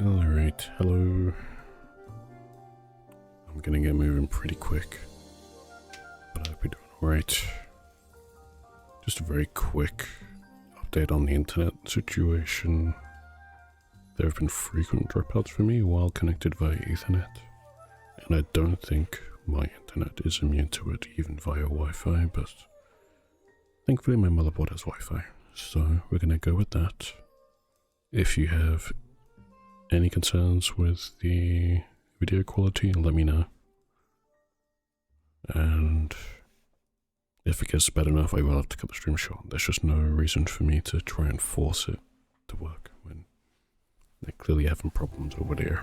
Alright, hello. I'm gonna get moving pretty quick, but I hope you're doing alright. Just a very quick update on the internet situation. There have been frequent dropouts for me while connected via Ethernet, and I don't think my internet is immune to it even via Wi-Fi, but thankfully my motherboard has Wi-Fi, so we're gonna go with that. If you have any concerns with the video quality, let me know. And if it gets bad enough, I will have to cut the stream short. There's just no reason for me to try and force it to work when they're clearly having problems over there.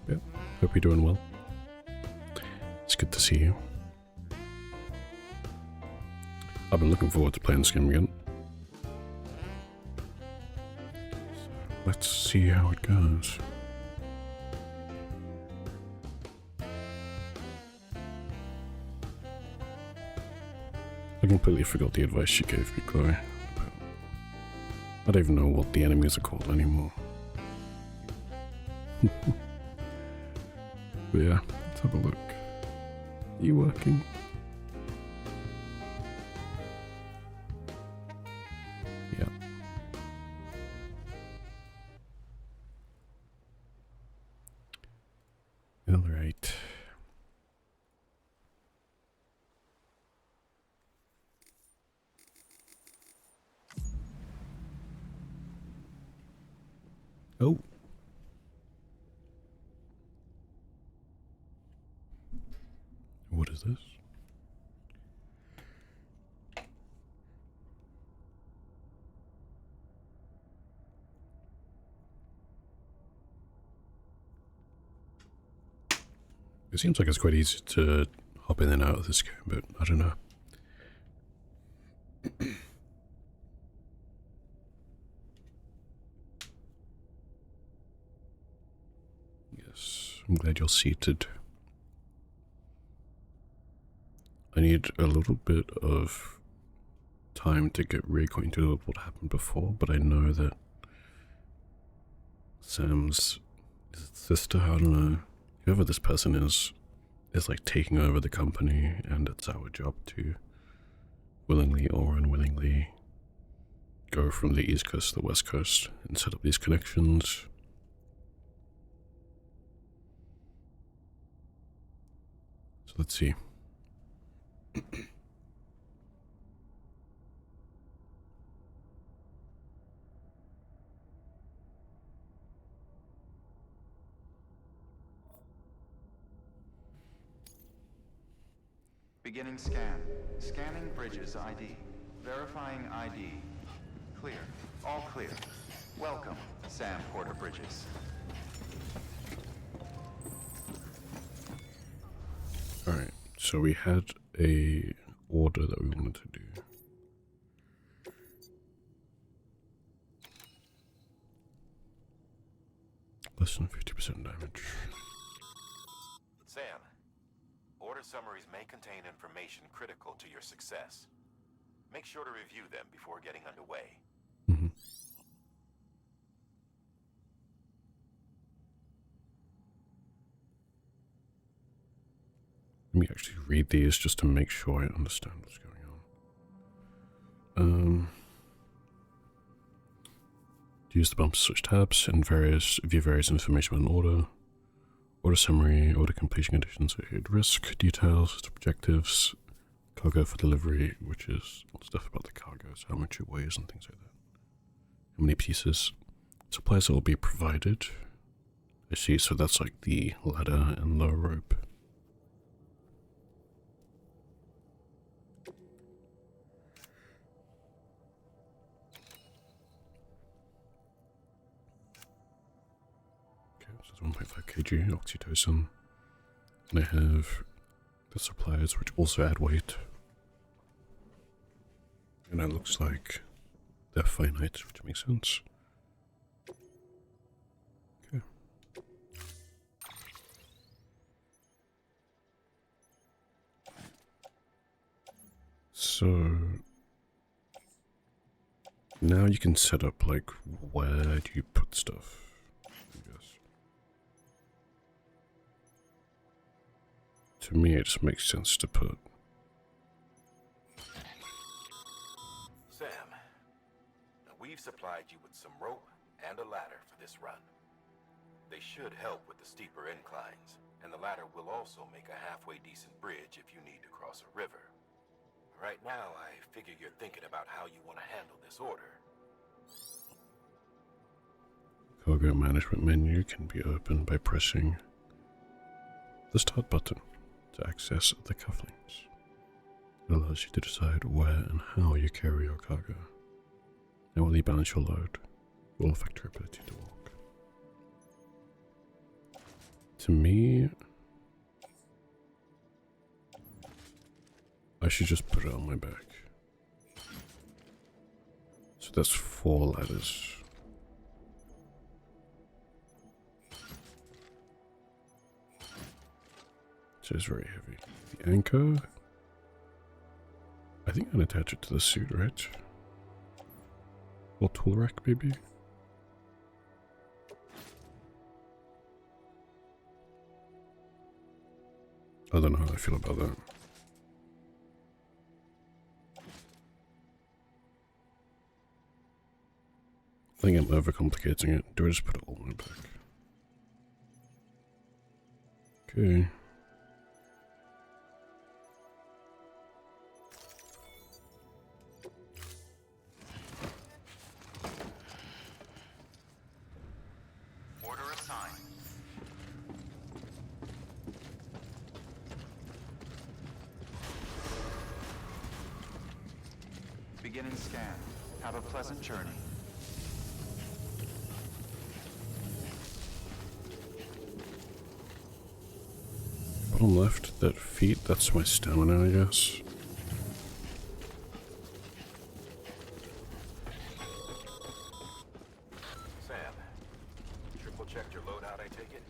Yeah, hope you're doing well. It's good to see you. I've been looking forward to playing this game again. Let's see how it goes. I completely forgot the advice you gave me, Chloe. I don't even know what the enemies are called anymore. But yeah, let's have a look. Are you working? Yeah. Alright. Oh. What is this? It seems like it's quite easy to hop in and out of this game, but I don't know. Yes, I'm glad you're seated. I need a little bit of time to get reacquainted with what happened before, but I know that Sam's sister, I don't know, whoever this person is like taking over the company, and it's our job to willingly or unwillingly go from the East Coast to the West Coast and set up these connections. So let's see. Beginning scan. Scanning bridges ID. Verifying ID. Clear. All clear. Welcome, Sam Porter Bridges. Alright, so we had a order that we wanted to do. Less than 50% damage. Sam, order summaries may contain information critical to your success. Make sure to review them before getting underway. Let me actually read these just to make sure I understand what's going on. Use the bump to switch tabs and view various information about an order. Order summary, order completion conditions at risk, details, objectives, cargo for delivery, which is stuff about the cargoes, how much it weighs and things like that. How many pieces. Supplies that will be provided. I see, so that's like the ladder and the rope. Okay, so it's 1.5 kg oxytocin. And I have the supplies which also add weight. And it looks like they're finite, which makes sense. Okay. So Now you can set up, like, where do you put stuff, I guess. To me, it just makes sense to put. Sam, we've supplied you with some rope and a ladder for this run. They should help with the steeper inclines, and the ladder will also make a halfway decent bridge if you need to cross a river. Right now, I figure you're thinking about how you want to handle this order. Cargo management menu can be opened by pressing the start button to access the cufflinks. It allows you to decide where and how you carry your cargo, and will you balance your load will affect your ability to walk. To me, I should just put it on my back. So that's 4 ladders. So it's very heavy. The anchor, I think I can attach it to the suit, right? Or tool rack, maybe? I don't know how I feel about that. I think I'm overcomplicating it. Do I just put it all on my back? Okay. Order assigned. Beginning scan. Have a pleasant journey. Bottom left, that feet, that's my stamina, I guess. Sam, triple checked your loadout, I take it?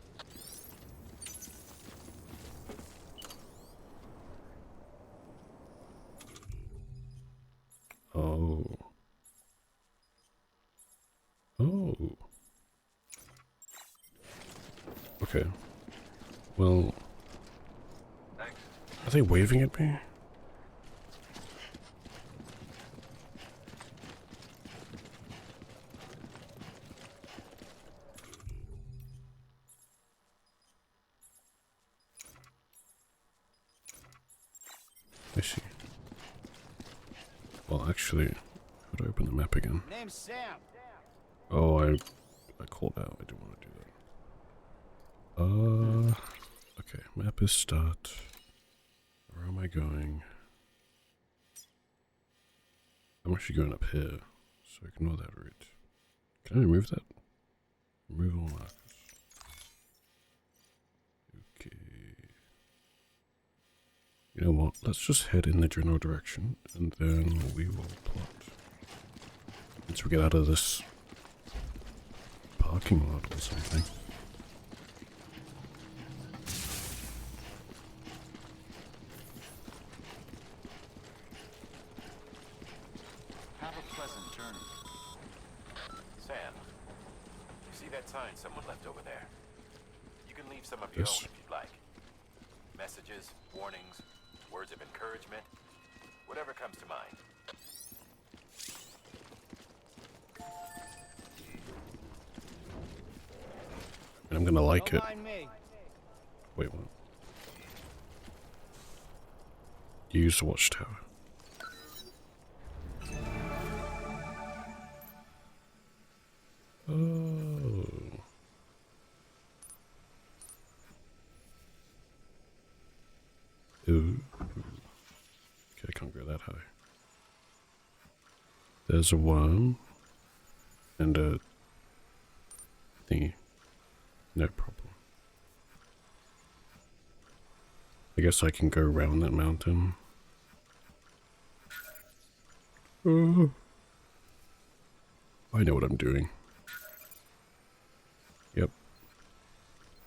Oh. Oh. Okay. Well, Thanks. are they waving at me? I see. Well, actually, how do I open the map again? Name's Sam. Oh, I called out. I didn't want to do that. Okay. Map is start. Where am I going? I'm actually going up here, so ignore that route. Can I remove that? Remove all markers. Okay. You know what? Let's just head in the general direction, and then we will plot. Once we get out of this parking lot or something. Have a pleasant journey. Sam, you see that sign someone left over there? You can leave some of your Yes. own if you'd like. Messages, warnings, words of encouragement, whatever comes to mind. And I'm gonna like Don't it. mind me. Wait, what? Use the watchtower. Oh. Ooh. Okay, I can't go that high. There's a worm and a thingy. No problem. I guess I can go around that mountain. Oh. I know what I'm doing. Yep.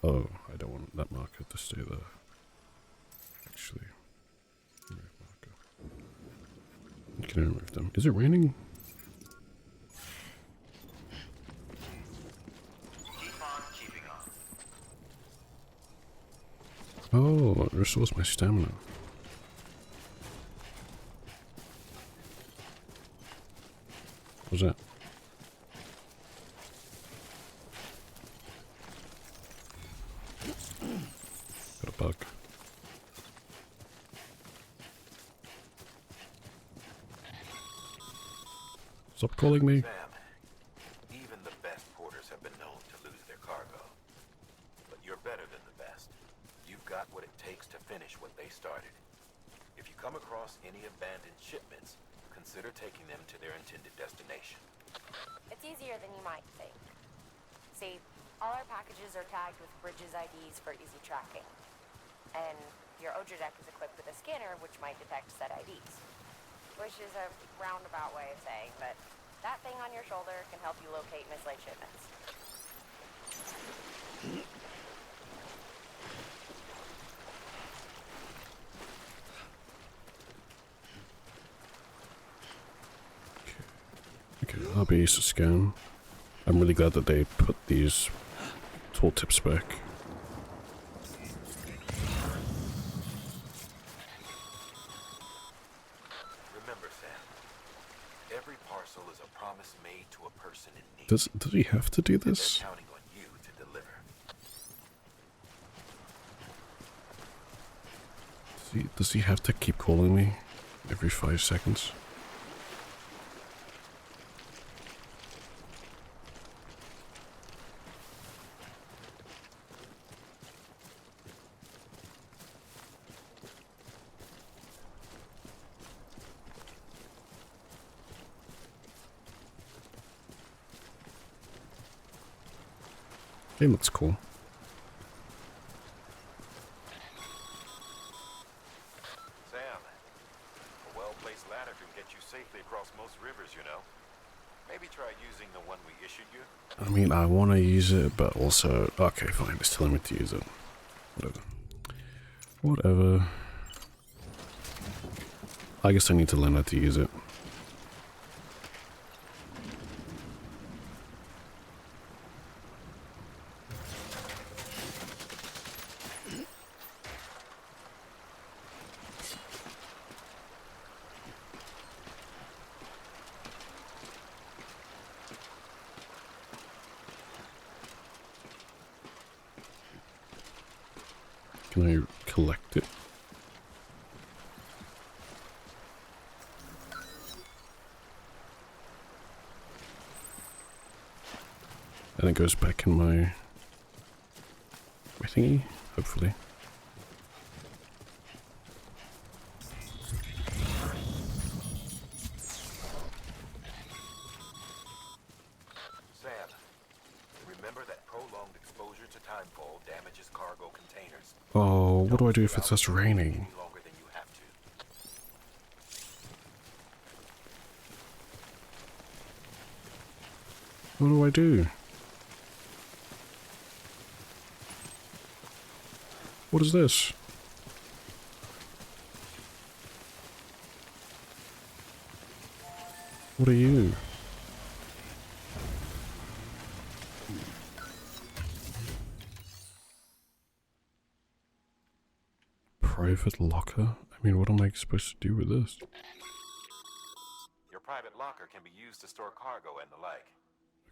Oh, I don't want that marker to stay there. Actually, remove marker. Can I remove them? Is it raining? Oh, it restores my stamina. What was that? Got a bug. Stop calling me. Sam, even the best porters have been known to lose their cargo. But you're better than the best. You've got what it takes to finish what they started. If you come across any abandoned shipments, consider taking them to their intended destination. It's easier than you might think. See, all our packages are tagged with Bridges IDs for easy tracking. And your Odra deck is equipped with a scanner which might detect said IDs. Which is a roundabout way of saying that that thing on your shoulder can help you locate mislaid shipments. Okay, RB is a scan. I'm really glad that they put these tooltips back. Remember, Sam, every parcel is a promise made to a person in need. Does he have to do And this? they're counting on you to deliver. Does he have to keep calling me every 5 seconds? Game looks cool. Sam, a well-placed ladder can get you safely across most rivers, you know. Maybe try using the one we issued you. I mean, I want to use it, but also... Okay, fine, it's telling me to use it. Whatever. Whatever. I guess I need to learn how to use it. Can I collect it? And it goes back in my thingy, hopefully. Sam, remember that prolonged exposure to timefall damages cargo containers. Oh, what do I do if it Don't starts allow it to raining? any longer than you have to. What do I do? What is this? What are you? Private locker? I mean, what am I supposed to do with this? Your private locker can be used to store cargo and the like.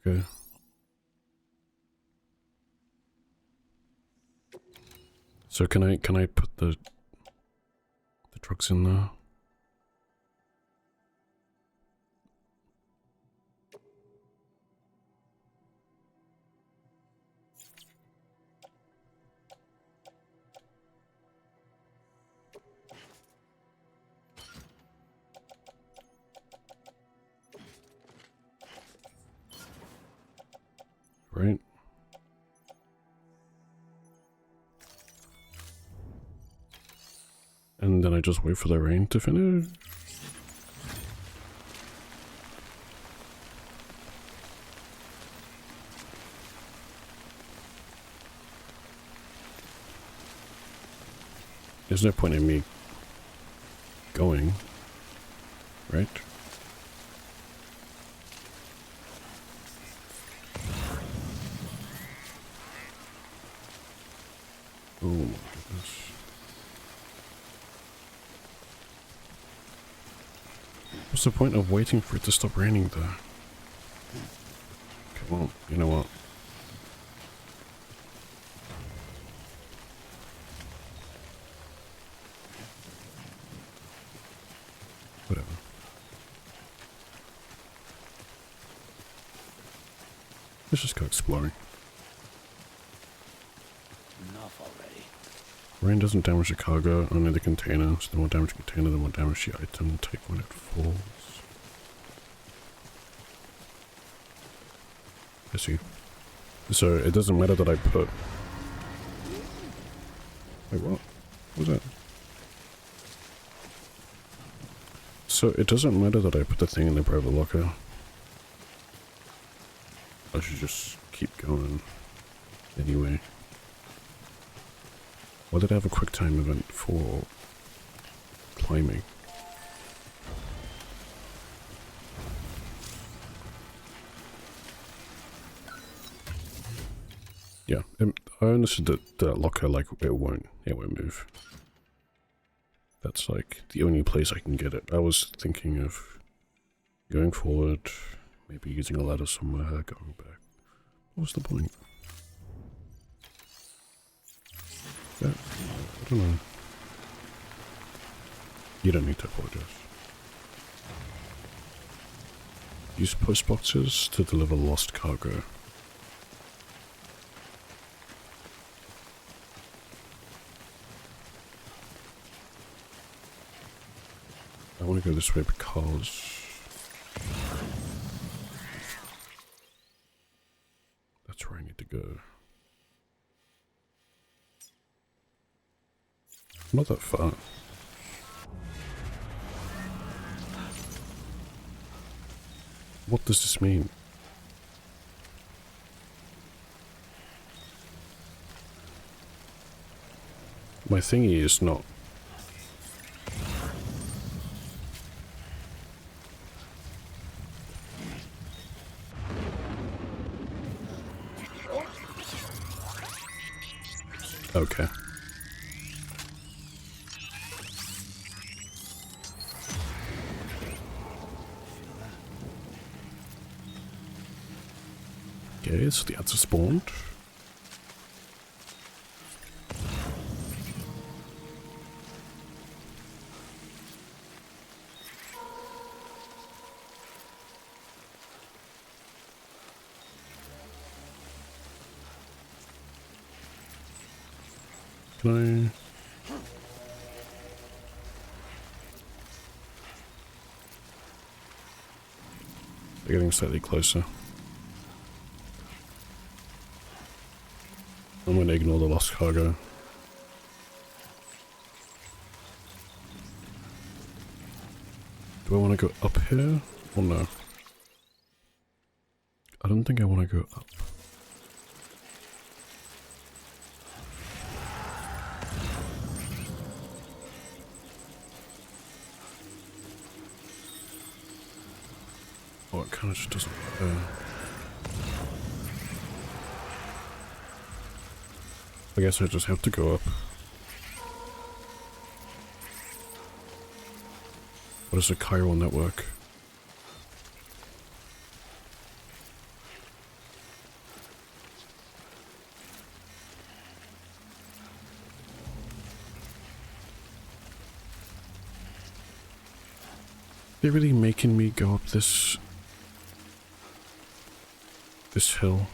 Okay. So can I put the drugs in there? Right. And then I just wait for the rain to finish. There's no point in me going, right? Oh my this. What's the point of waiting for it to stop raining there? Okay, well, you know what? Whatever. Let's just go exploring. Enough already. Rain doesn't damage the cargo, only the container. So the more damage the container, the more damage the item take when it falls. I see. So it doesn't matter that I put... Wait, what? What was that? So it doesn't matter that I put the thing in the private locker. I should just keep going. Anyway. Why did I have a quick time event for climbing? Yeah, I understood that the locker, like, it won't move. That's like the only place I can get it. I was thinking of going forward, maybe using a ladder somewhere, going back. What was the point? Yeah, I don't know. You don't need to apologize. Use post boxes to deliver lost cargo. I want to go this way because that's where I need to go. Not that far. What does this mean? My thingy is not. Okay. Okay, so the ads are spawned. Can I... They're getting slightly closer. I'm gonna ignore the lost cargo. Do I want to go up here or no? I don't think I want to go up. Oh, it kind of just doesn't work there. I guess I just have to go up. What is a chiral network? They're really making me go up this hill.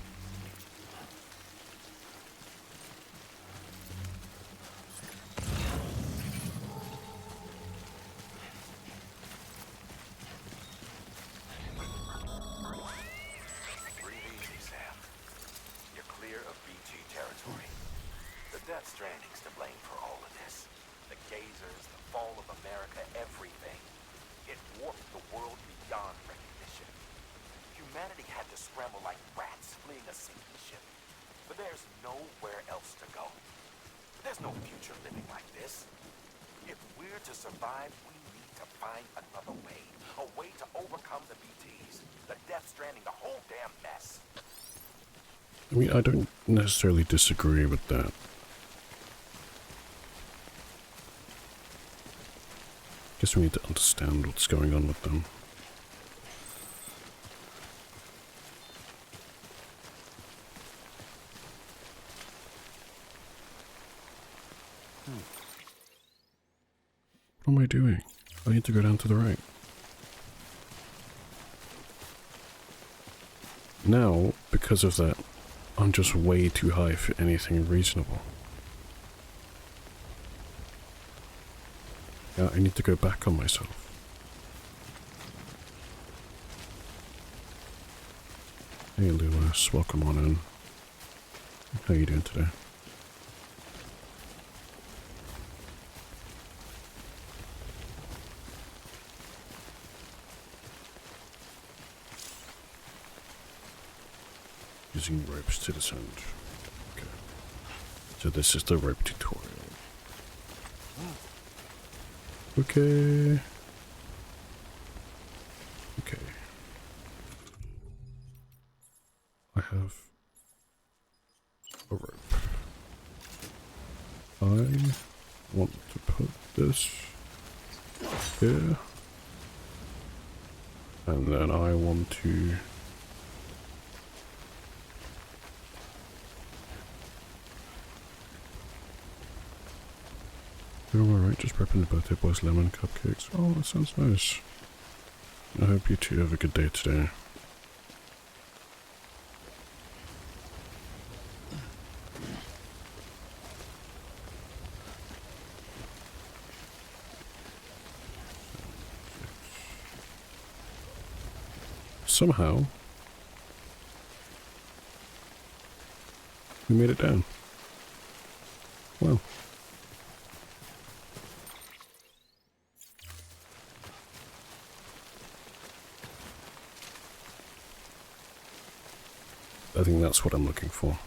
I mean, I don't necessarily disagree with that. Guess we need to understand what's going on with them. What am I doing? I need to go down to the right. Now, because of that, I'm just way too high for anything reasonable. Yeah, I need to go back on myself. Hey Lewis, welcome on in. How you doing today? Using ropes to descend. Okay. So this is the rope tutorial. Okay. Okay. I have a rope. I want to put this here. And then I want to alright, just prepping the birthday boy's lemon cupcakes. Oh, that sounds nice. I hope you two have a good day today. Somehow, we made it down. Wow. I think that's what I'm looking for.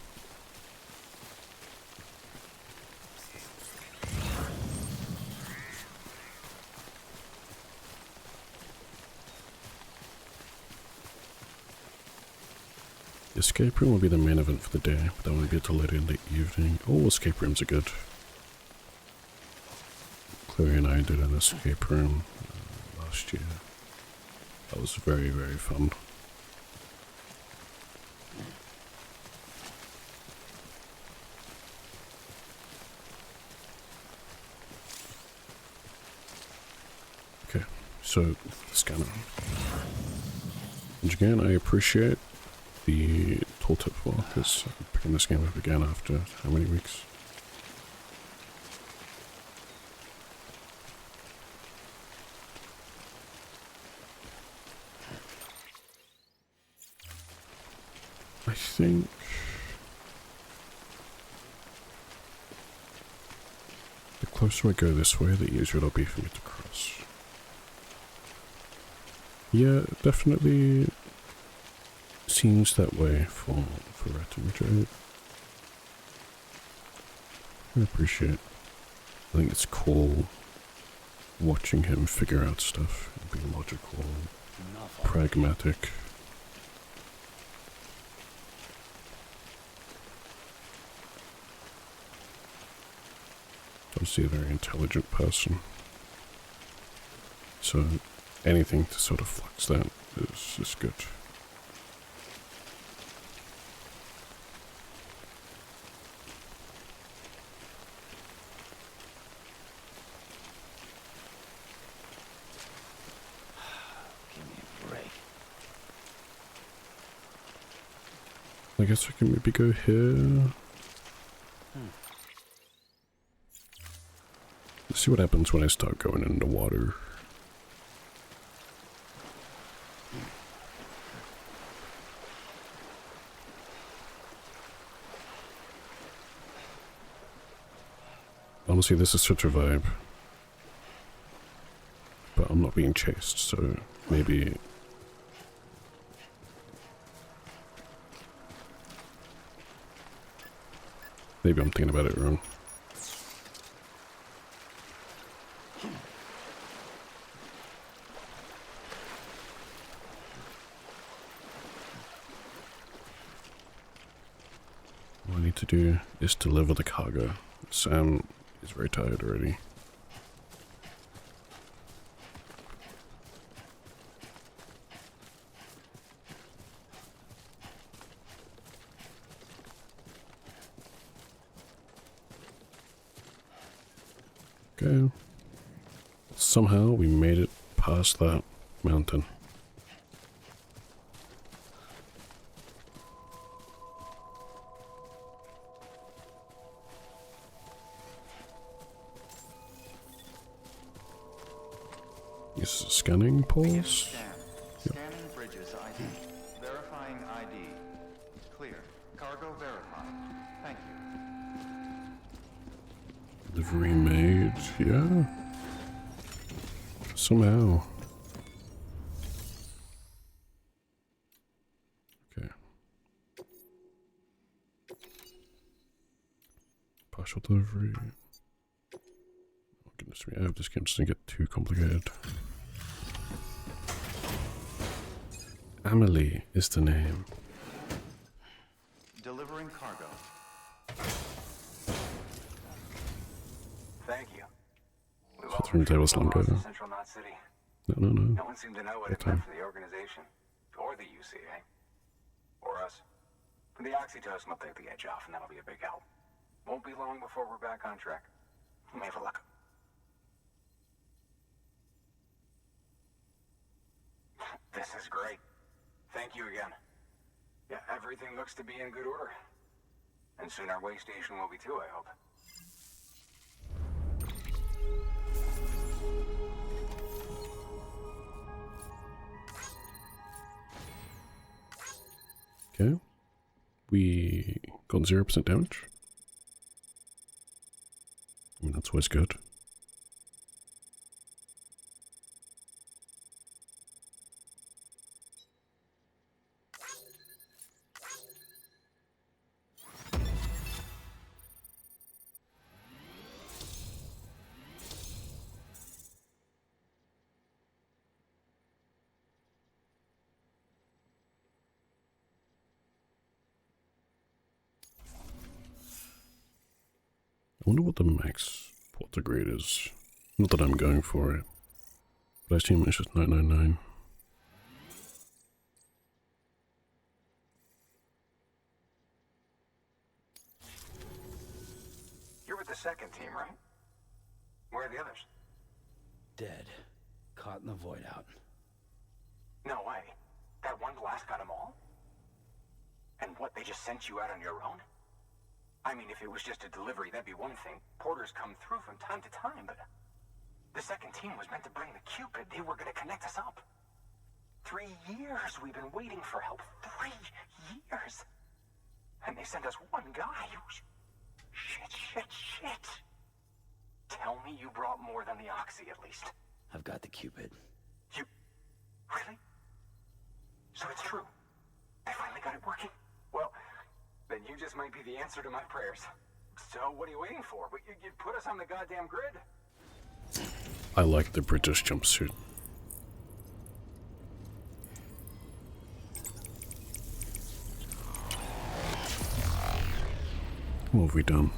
The escape room will be the main event for the day, but that won't be until later in the evening. All escape rooms are good. Chloe and I did an escape room last year. That was very, very fun. Okay, so the scanner. Once again, I appreciate the tooltip for because I'm picking this game up again after how many weeks? I think the closer I go this way, the easier it'll be for me to cross. Yeah, definitely seems that way for Retin, which I appreciate. I think it's cool watching him figure out stuff and be logical, pragmatic. Obviously a very intelligent person. So anything to sort of flex that is good. I guess I can maybe go here. Let's see what happens when I start going into water. Honestly, this is such a vibe. But I'm not being chased, so maybe... Maybe I'm thinking about it wrong. All I need to do is deliver the cargo. Sam is very tired already. Okay. Somehow we made it past that mountain. Is it scanning Begin pulse? scan. Scanning bridges ID. Verifying ID. Clear. Cargo verified. Thank you. Delivery made, yeah. Somehow. Okay. Partial delivery. Oh goodness me, I hope this game doesn't get too complicated. Amelie is the name. Delivering cargo. Thank you. We've So turntables longer. Central Knot City. No. No one seemed to know what it Okay. meant for the organization, or the UCA, or us. But the oxytocin will take the edge off, and that'll be a big help. Won't be long before we're back on track. Let me have a look. This is great. Thank you again. Yeah, everything looks to be in good order. And soon our way station will be too, I hope. Okay. We got 0% damage. I mean, that's always good. I wonder what the max porter grade is. Not that I'm going for it, but I assume it's just 999. You're with the second team, right? Where are the others? Dead. Caught in the void out. No way. That one blast got them all? And what, they just sent you out on your own? I mean, if it was just a delivery, that'd be one thing. Porters come through from time to time, but... The second team was meant to bring the Cupid. They were gonna connect us up. 3 years we've been waiting for help. 3 years! And they sent us one guy. Shit. Tell me you brought more than the Oxy, at least. I've got the Cupid. You... Really? So it's true. I finally got it working. Well, then you just might be the answer to my prayers. So what are you waiting for? You put us on the goddamn grid. I like the British jumpsuit. What have we done?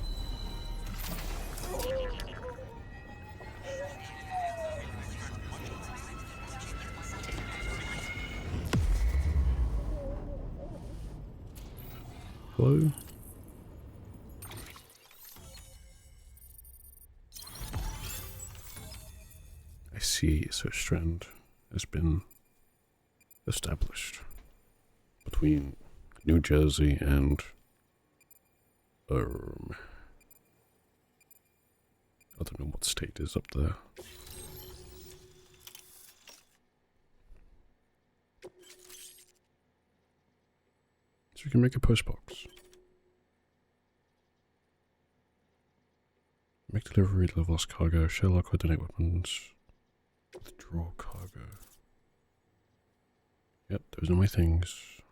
Hello? I see, so Strand has been established between New Jersey and I don't know what state is up there. So you can make a post box. Make delivery, deliver lost cargo, share log, coordinate weapons, withdraw cargo. Yep, those are my things.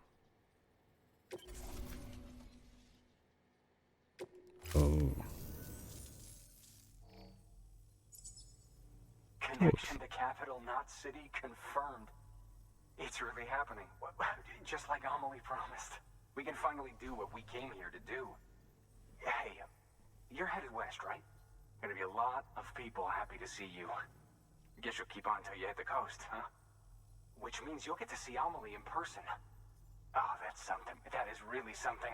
Oh. Connection to Capital Knot City confirmed. It's really happening. Just like Amelie promised. We can finally do what we came here to do. Hey, you're headed west, right? Gonna be a lot of people happy to see you. Guess you'll keep on till you hit the coast, huh? Which means you'll get to see Amelie in person. Oh, that's something. That is really something.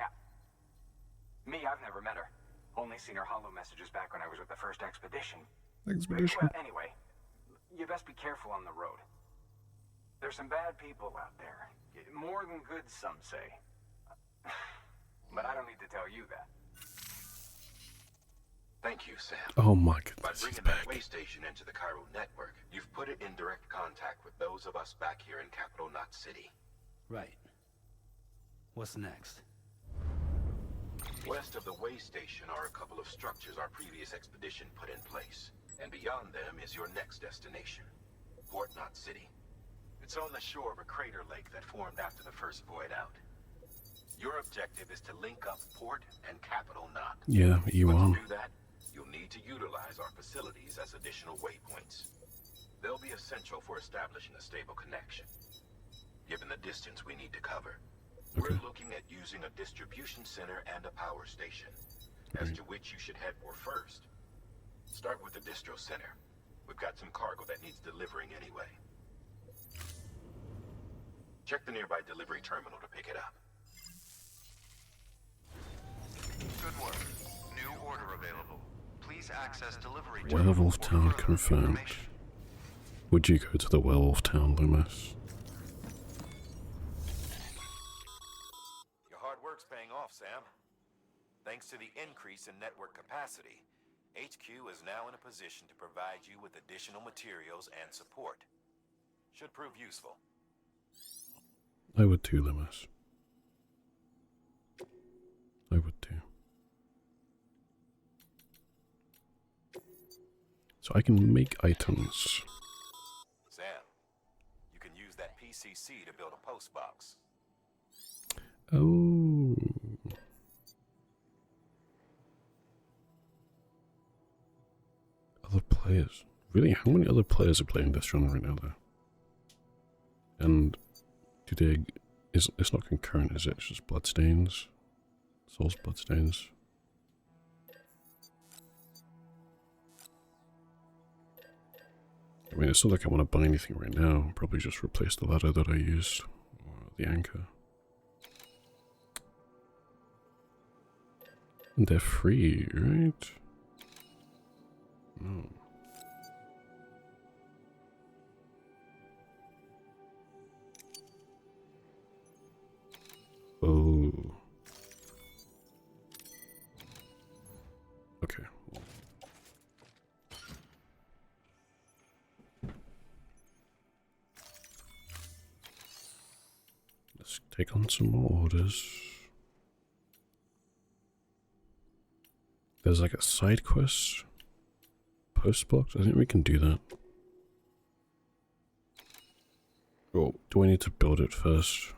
Me, I've never met her. Only seen her holo messages back when I was with the first expedition. expedition. Well, anyway, you best be careful on the road. There's some bad people out there. More than good, some say. But I don't need to tell you that. Thank you, Sam. Oh my By goodness, he's bringing that back. way station into the Cairo network, you've put it in direct contact with those of us back here in Capital Knot City. Right. What's next? West of the way station are a couple of structures our previous expedition put in place. And beyond them is your next destination, Port Knot City. It's on the shore of a crater lake that formed after the first void out. Your objective is to link up Port and Capital Knot. Yeah, you But are. to do that, you'll need to utilize our facilities as additional waypoints. They'll be essential for establishing a stable connection. Given the distance we need to cover, we're looking at using a distribution center and a power station, as to which you should head for first. Start with the distro center. We've got some cargo that needs delivering anyway. Check the nearby delivery terminal to pick it up. Good work. New order available. Please access delivery Werewolf terminal Town for further confirmed. information. Would you go to the Werewolf Town, Loomis? Your hard work's paying off, Sam. Thanks to the increase in network capacity, HQ is now in a position to provide you with additional materials and support. Should prove useful. I would too, Loomis. I would too. So I can make items. Sam, you can use that PCC to build a post box. Oh. Other players. Really? How many other players are playing this run right now, though? And do they... It's not concurrent, is it? It's just bloodstains. Soul's bloodstains. I mean, it's not like I want to buy anything right now. I'll probably just replace the ladder that I used. Or the anchor. And they're free, right? No. Oh. Okay. Well. Let's take on some more orders. There's like a side quest post box. I think we can do that. Oh, do I need to build it first?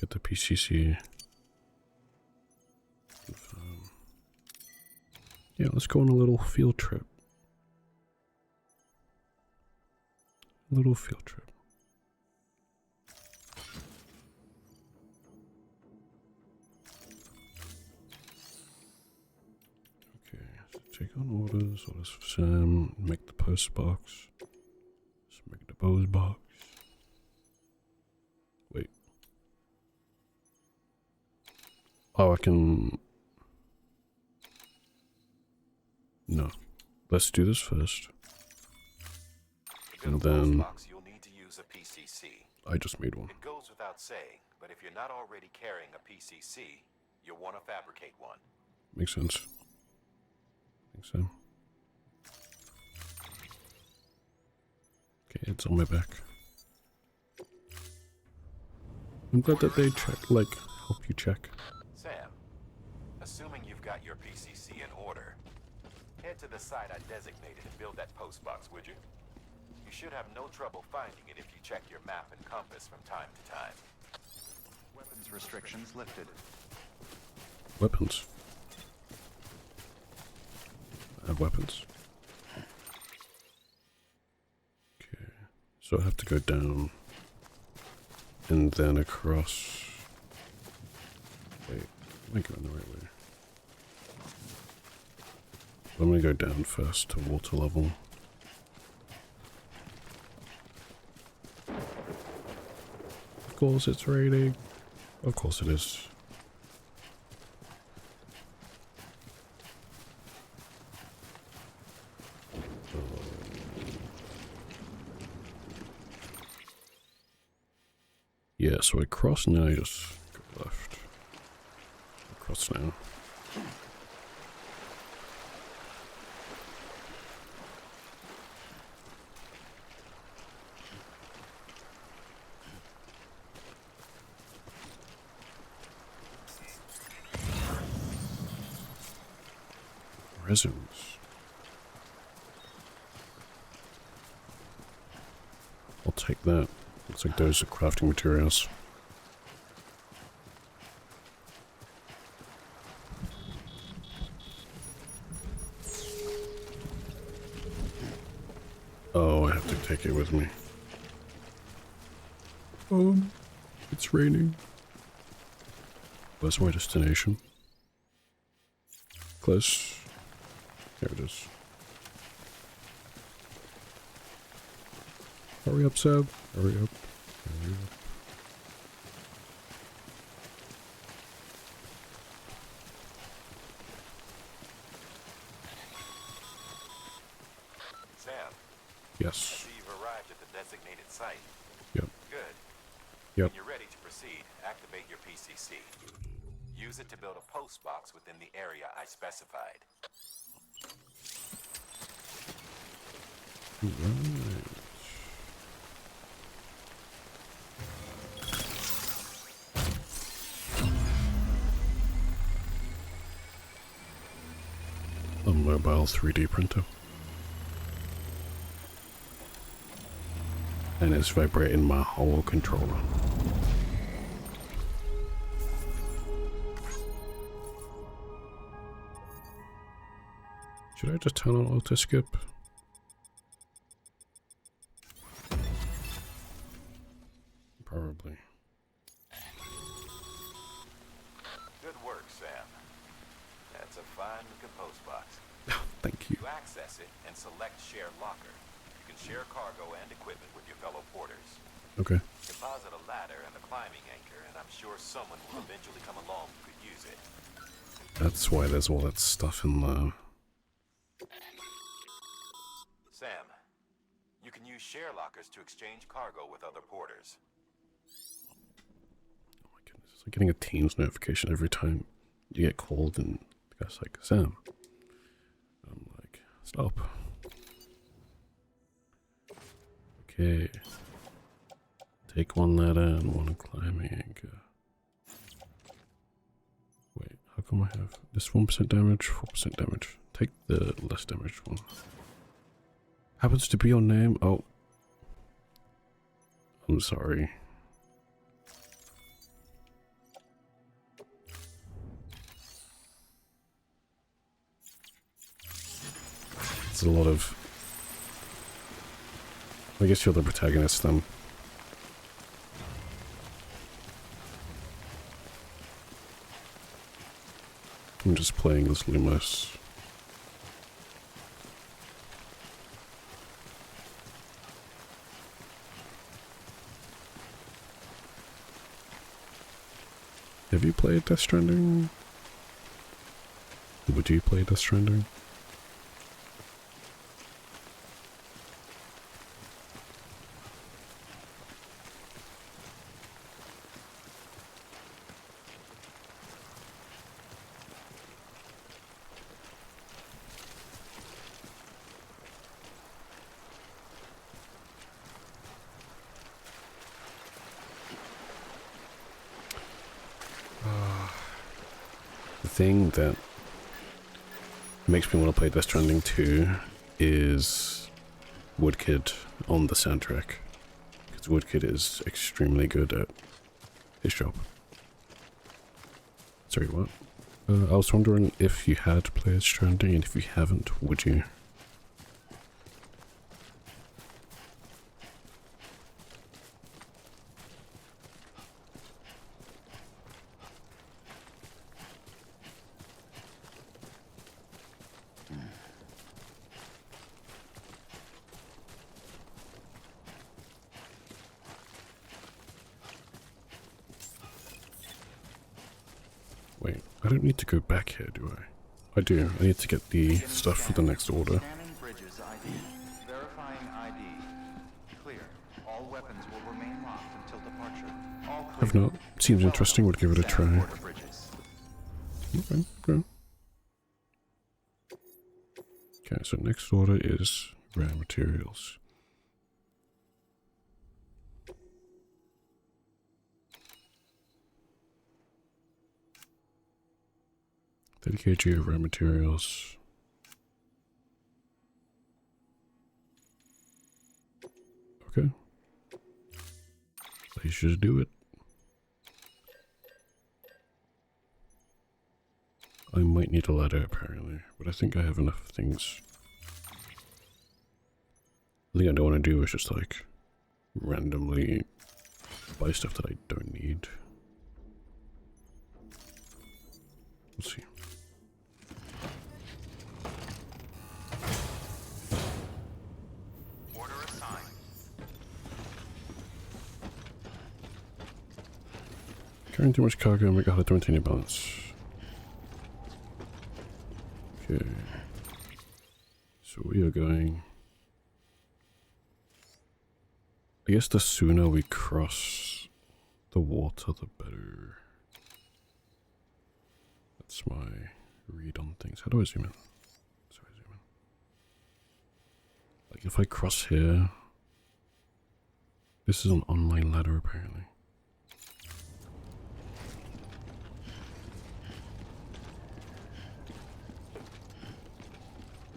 Get the PCC. Yeah, let's go on a little field trip. Little field trip. Okay, so take on orders for Sam, make the post box. Let's make the pose box. Wait. Oh, I can... No. Let's do this first. To build And a post then- box, you'll need to use a PCC. I just made one. It goes without saying, but if you're not already carrying a PCC, you'll want to fabricate one. Makes sense. Think so. Okay, it's on my back. I'm glad that they check, like, help you check. Sam, assuming you've got your PCC in order, head to the site I designated and build that post box, would you? You should have no trouble finding it if you check your map and compass from time to time. Weapons restrictions lifted. Weapons. I have weapons. Okay, so I have to go down and then across. Wait, am I going the right way? I'm gonna go down first to water level. Of course it's raining. Of course it is. Yeah, so I cross and then I just go left. Cross now. Resins. I'll take that. Looks like those are crafting materials. Oh, I have to take it with me. It's raining. Where's my destination? Close. There it is. Hurry up, Seb. Hurry up. Hurry up. Sam, Yes. so you've arrived at the designated site. Yep. Good. Yep. When you're ready to proceed, activate your PCC. Use it to build a post box within the area I specified. Right. A mobile 3D printer. And it's vibrating my whole controller. Should I just turn on auto skip? Probably. Good work, Sam. That's a fine looking post box. Thank you. You access it and select Share Locker. You can share cargo and equipment with your fellow porters. Okay. Deposit a ladder and a climbing anchor, and I'm sure someone will eventually come along who could use it. That's why there's all that stuff in the... Sam, you can use share lockers to exchange cargo with other porters. Oh my goodness, it's like getting a Teams notification every time you get called and the guy's like, Sam. I'm like, stop. Okay. Take one ladder and one climbing anchor. Wait, how come I have this 1% damage, 4% damage? Take the less damaged one. Happens to be your name? Oh. I'm sorry. It's a lot of... I guess you're the protagonist then. I'm just playing as Lumos. Have you played Death Stranding? Would you play Death Stranding? The thing that makes me want to play Death Stranding 2 is Woodkid on the soundtrack. Because Woodkid is extremely good at his job. Sorry, what? I was wondering if you had played Death Stranding, and if you haven't, would you? Wait, I don't need to go back here, do I? I do. I need to get the stuff for the next order. Scanning bridges ID. Verifying ID. Clear. All weapons weapons will remain locked until departure. All clear. If not, seems interesting, would give it a try. Sam Porter Bridges. Okay, okay. Okay, so next order is rare materials. 30 kg of rare materials. Okay. Let's just do it. I might need a ladder apparently, but I think I have enough things. The thing I don't want to do is just like randomly buy stuff that I don't need. Let's see. Order assigned. Carrying too much cargo and we got to maintain a balance. Okay. So we are going. I guess the sooner we cross the water, the better. That's my read on things. How do I zoom in? Sorry, zoom in. Like if I cross here, this is an online ladder apparently.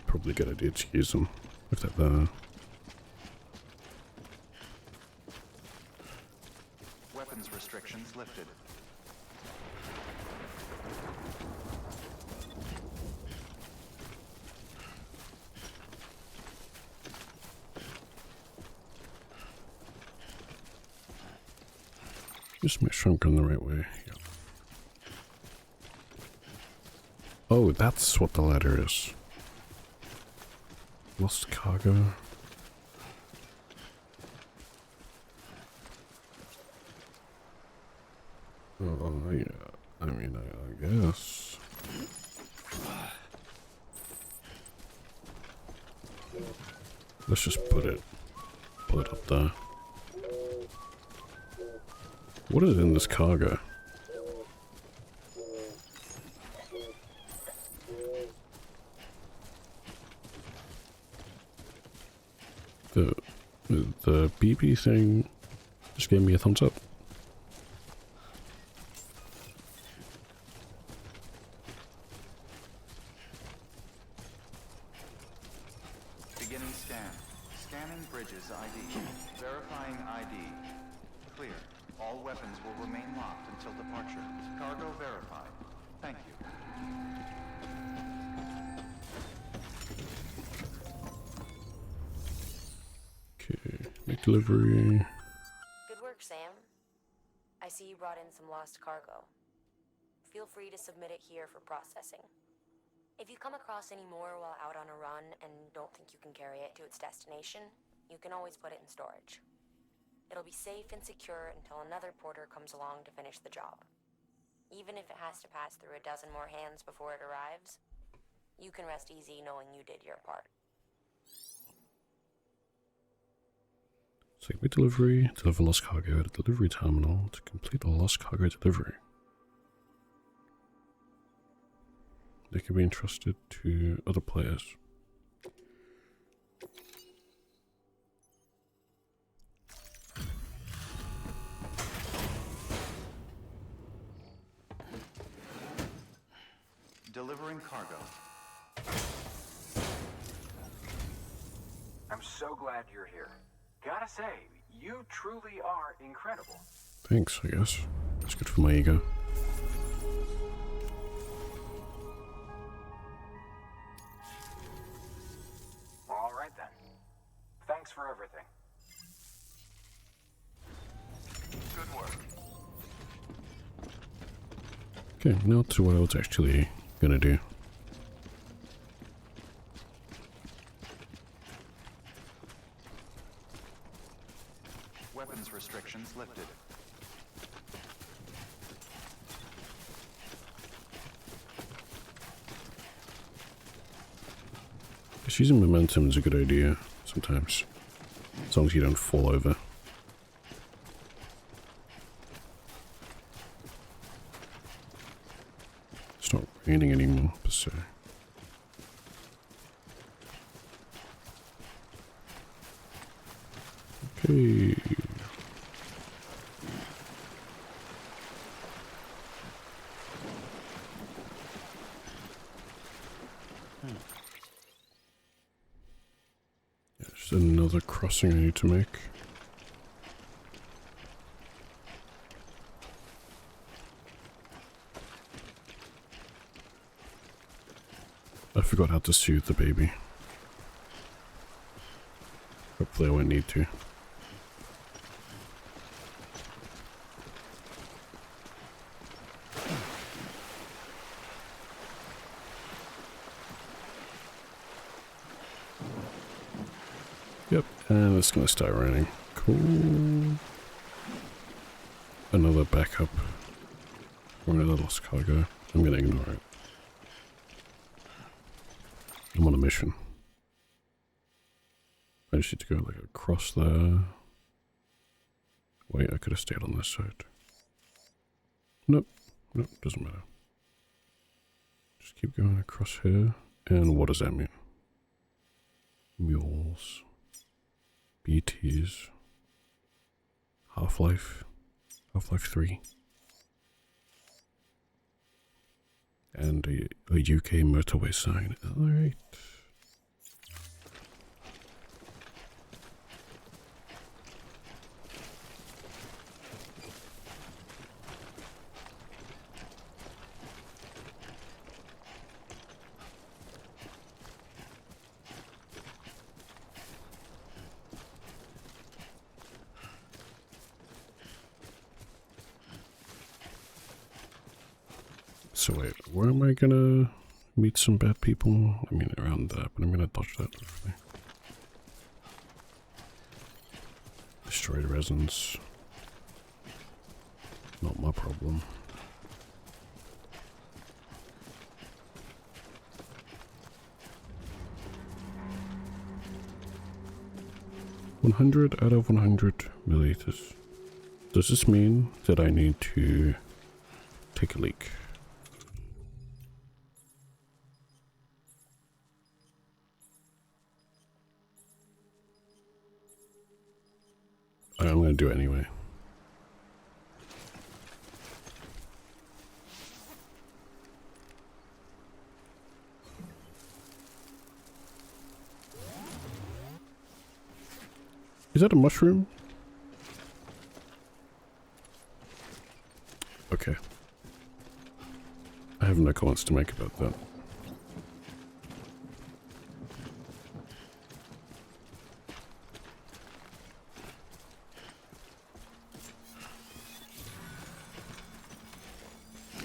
Probably a good idea to use them if they're there. Weapons restrictions lifted. Just make sure I'm going the right way. Yep. Oh, that's what the ladder is. Lost cargo. Oh, yeah. I mean, I guess. Let's just put it up there. What is in this cargo? The BP thing just gave me a thumbs up. Beginning scan. Scanning bridges ID. Verifying ID. Clear. All weapons will remain locked until departure. Cargo verified. Thank you. Okay, make delivery. Good work, Sam. I see you brought in some lost cargo. Feel free to submit it here for processing. If you come across any more while out on a run and don't think you can carry it to its destination, you can always put it in storage. It'll be safe and secure until another porter comes along to finish the job. Even if it has to pass through a dozen more hands before it arrives, you can rest easy knowing you did your part. So make delivery, deliver lost cargo at a delivery terminal to complete a lost cargo delivery. They can be entrusted to other players. Delivering cargo. I'm so glad you're here. Gotta say, you truly are incredible. Thanks, I guess. That's good for my ego. All right then. Thanks for everything. Good work. Okay, now to what I was actually gonna do. Weapons restrictions lifted. Just using momentum is a good idea sometimes, as long as you don't fall over. meaning anymore, per se. Okay. There's another crossing I need to make. I forgot how to soothe the baby. Hopefully I won't need to. Yep, and it's gonna start raining. Cool. Another backup. Or another lost cargo. I'm gonna ignore it. I'm on a mission. I just need to go like across there. Wait, I could have stayed on this side. Nope. Nope, doesn't matter. Just keep going across here. And what does that mean? Mules. BTs. Half-Life. Half-Life 3. And a UK motorway sign. Alright. So wait, where am I gonna meet some bad people? I mean around that, but I'm gonna dodge that hopefully. Destroyed resins. Not my problem. $100 out of 100 milliliters. Does this mean that I need to take a leak? I'm gonna do it anyway. Is that a mushroom? Okay. I have no comments to make about that.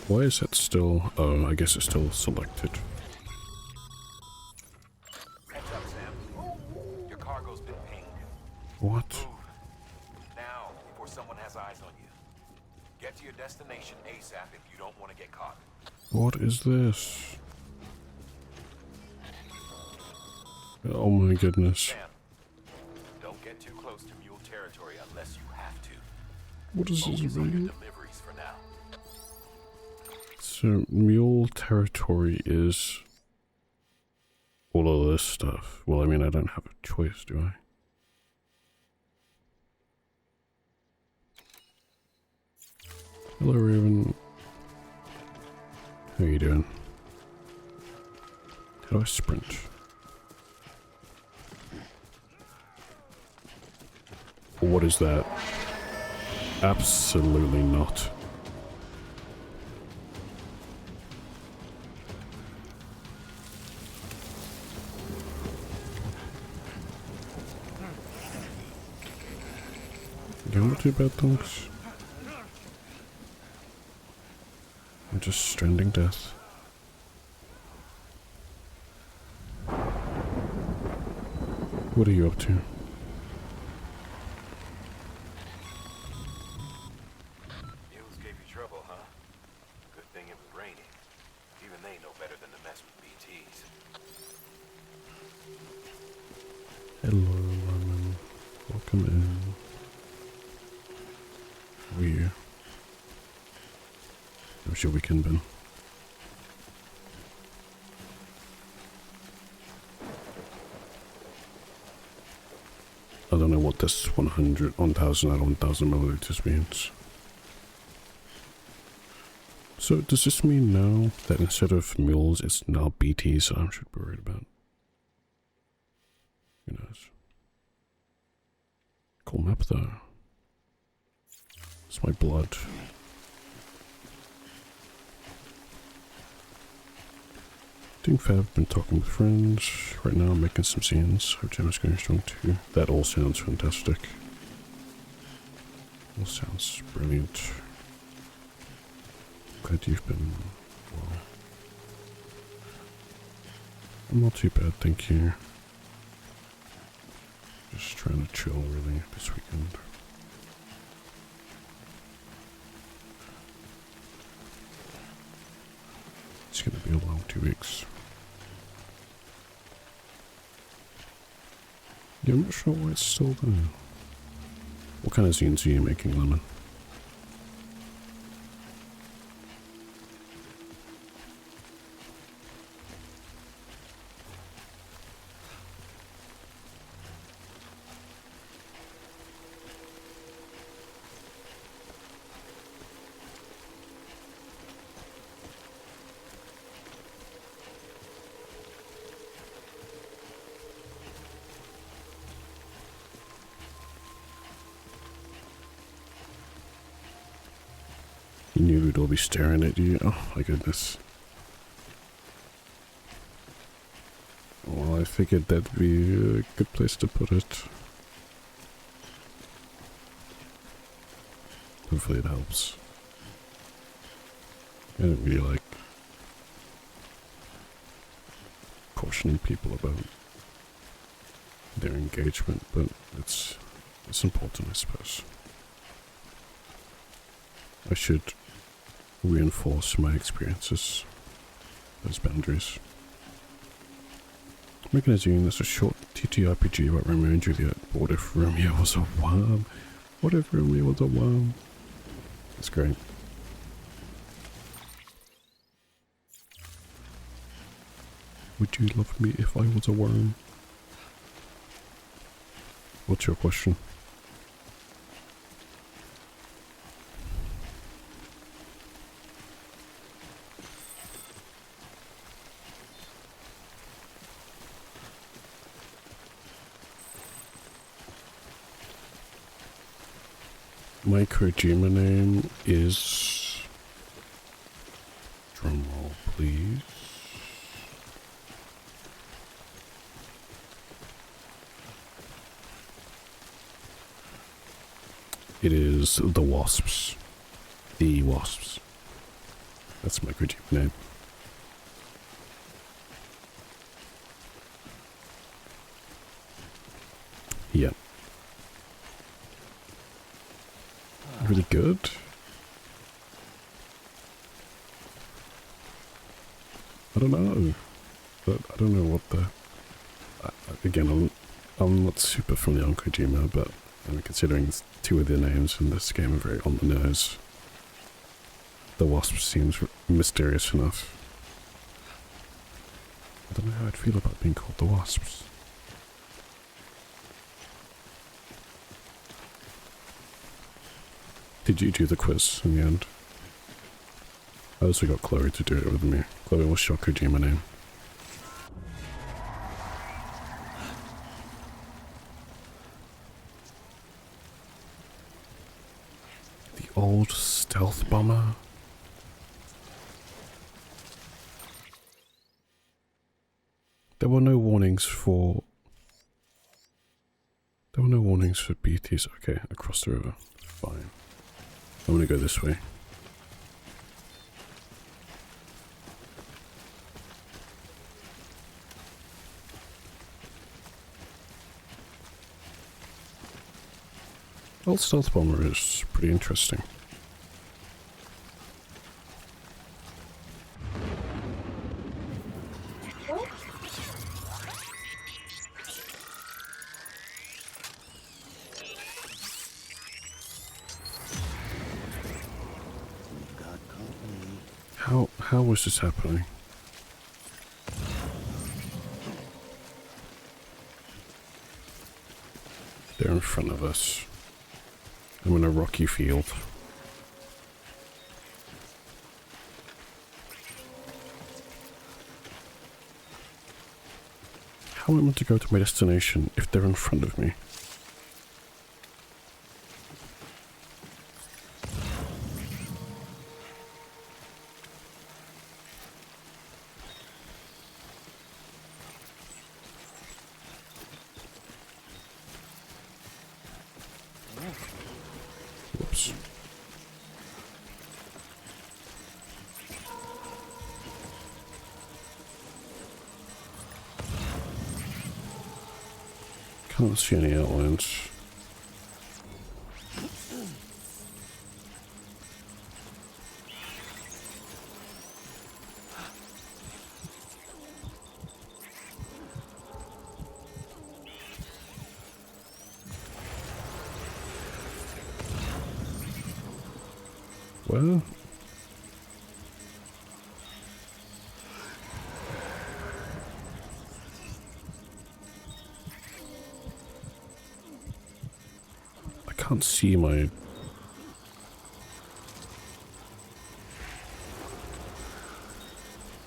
Why is that still... Oh, I guess it's still selected. Heads up, Sam. Your cargo's been pinged. What? Move. Now, before someone has eyes on you. Get to your destination ASAP if you don't want to get caught. What is this? Oh my goodness. Sam, don't get too close to mule territory unless you have to. What is this Focus on your mean? deliveries for now. So, mule territory is all of this stuff. Well, I mean, I don't have a choice, do I? Hello, Raven. How are you doing? How do I sprint? What is that? Absolutely not. You not too bad, thanks. I'm just stranding death. What are you up to? Mules gave you trouble, huh? Good thing it was raining. Even they know better than to mess with BTs. Hello, Lemon. Welcome in. How are you? How's your weekend been? what this 1000 out of 1000 milliliters means. So does this mean now that instead of mules, it's now BTs I should be worried about? Who knows? Cool map though. It's my blood. Doing fab, been talking with friends. Right now I'm making some scenes. Hope Gemma's going strong too. That all sounds fantastic. All sounds brilliant. Glad you've been well. I'm not too bad, thank you. Just trying to chill really this weekend. It's gonna be a long 2 weeks. Yeah, I'm not sure why it's still there. What kind of zines are you making, Lemon? You knew we'd all be staring at you. Oh my goodness. Well, I figured that'd be a good place to put it. Hopefully it helps. I don't really like cautioning people about their engagement, but it's important, I suppose. I should reinforce my experiences, those boundaries. Making a zine that's a short TTRPG about Romeo and Juliet. But what if Romeo was a worm? What if Romeo was a worm? That's great. Would you love me if I was a worm? What's your question? My Kojima name is... Drumroll, please. It is the Wasps. The Wasps. That's my Kojima name. Yep. Really good. I don't know, but I don't know what the. Again, I'm not super familiar on Kojima, but considering two of the names in this game are very on the nose, the Wasp seems mysterious enough. I don't know how I'd feel about being called the Wasps. Did you do the quiz in the end? I also got Chloe to do it with me. Chloe, what's your Kojima name? The old stealth bomber? There were no warnings for... There were no warnings for BTs. Okay, across the river. Fine. I'm gonna go this way. Old stealth bomber is pretty interesting. How was this happening? There. in front of us. I'm in a rocky field. How am I meant to go to my destination if they're in front of me? Whoops. Can't see any outlines. Well, I can't see my...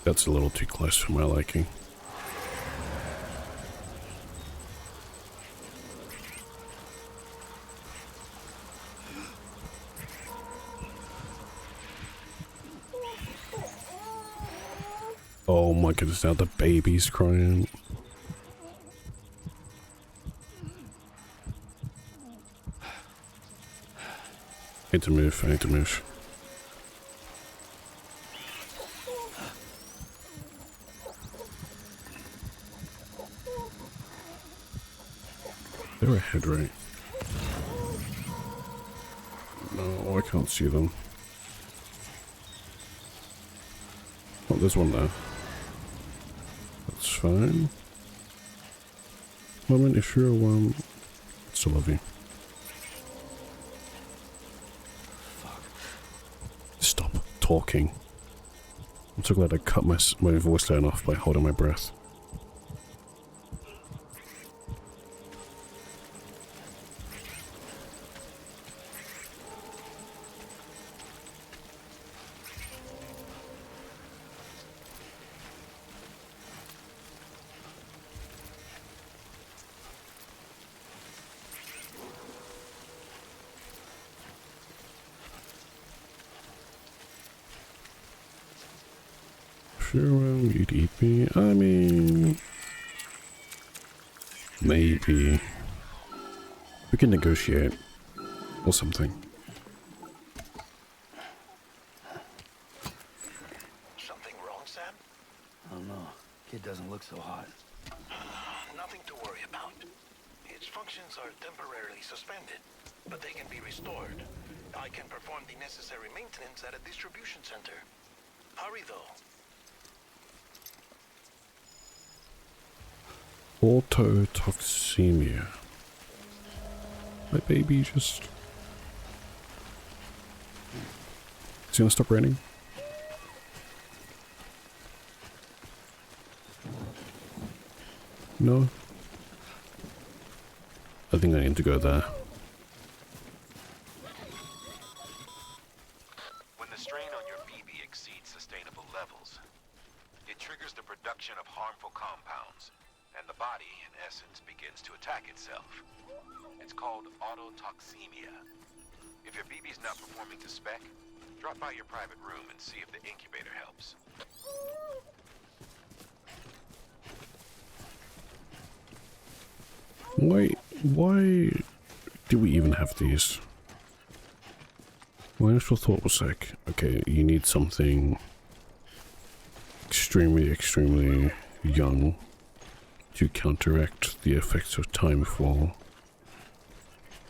That's a little too close for my liking. Oh my goodness, now the baby's crying. I need to move, I need to move. They're ahead, right? No, I can't see them. Oh, there's one there. That's fine. Moment, if you're one, I still love you. Stop talking. I'm so glad I cut my voice line off by holding my breath. Sure, you'd eat me. I mean, maybe we can negotiate or something. Something wrong, Sam? I don't know. Kid doesn't look so hot. Nothing to worry about. Its functions are temporarily suspended, but they can be restored. I can perform the necessary maintenance at a distribution center. Hurry, though. Autotoxemia. My baby just... It's gonna stop raining? No? I think I need to go there. When the strain on your BB exceeds sustainable levels, it triggers the production of harmful compounds, and the body, in essence, begins to attack itself. It's called autotoxemia. If your BB's not performing to spec, drop by your private room and see if the incubator helps. Why do we even have these? My initial thought was like, okay, you need something extremely young to counteract the effects of time fall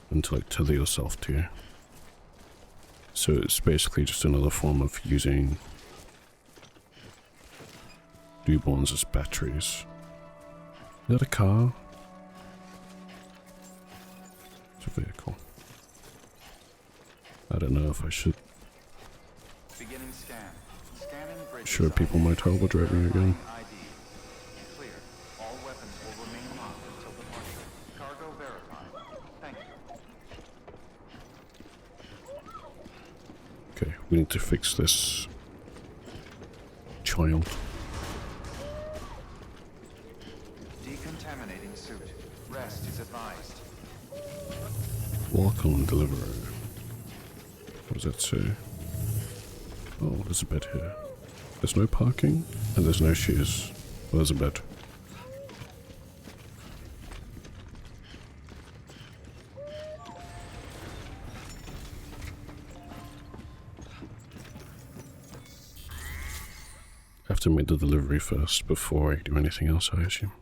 and to like tether yourself to. So it's basically just another form of using newborns as batteries. Is that a car? It's a vehicle. I don't know if I should Beginning scan. Scanning bridges. show people my terrible driving again. ID. Clear. All weapons will remain locked until departure. Cargo verified. Thank you. Okay, we need to fix this child. Decontaminating suit. Rest is advised. Welcome, deliverer. What does that say? Oh, there's a bed here. There's no parking, and there's no shoes. Well, there's a bed. I have to make the delivery first before I do anything else, I assume.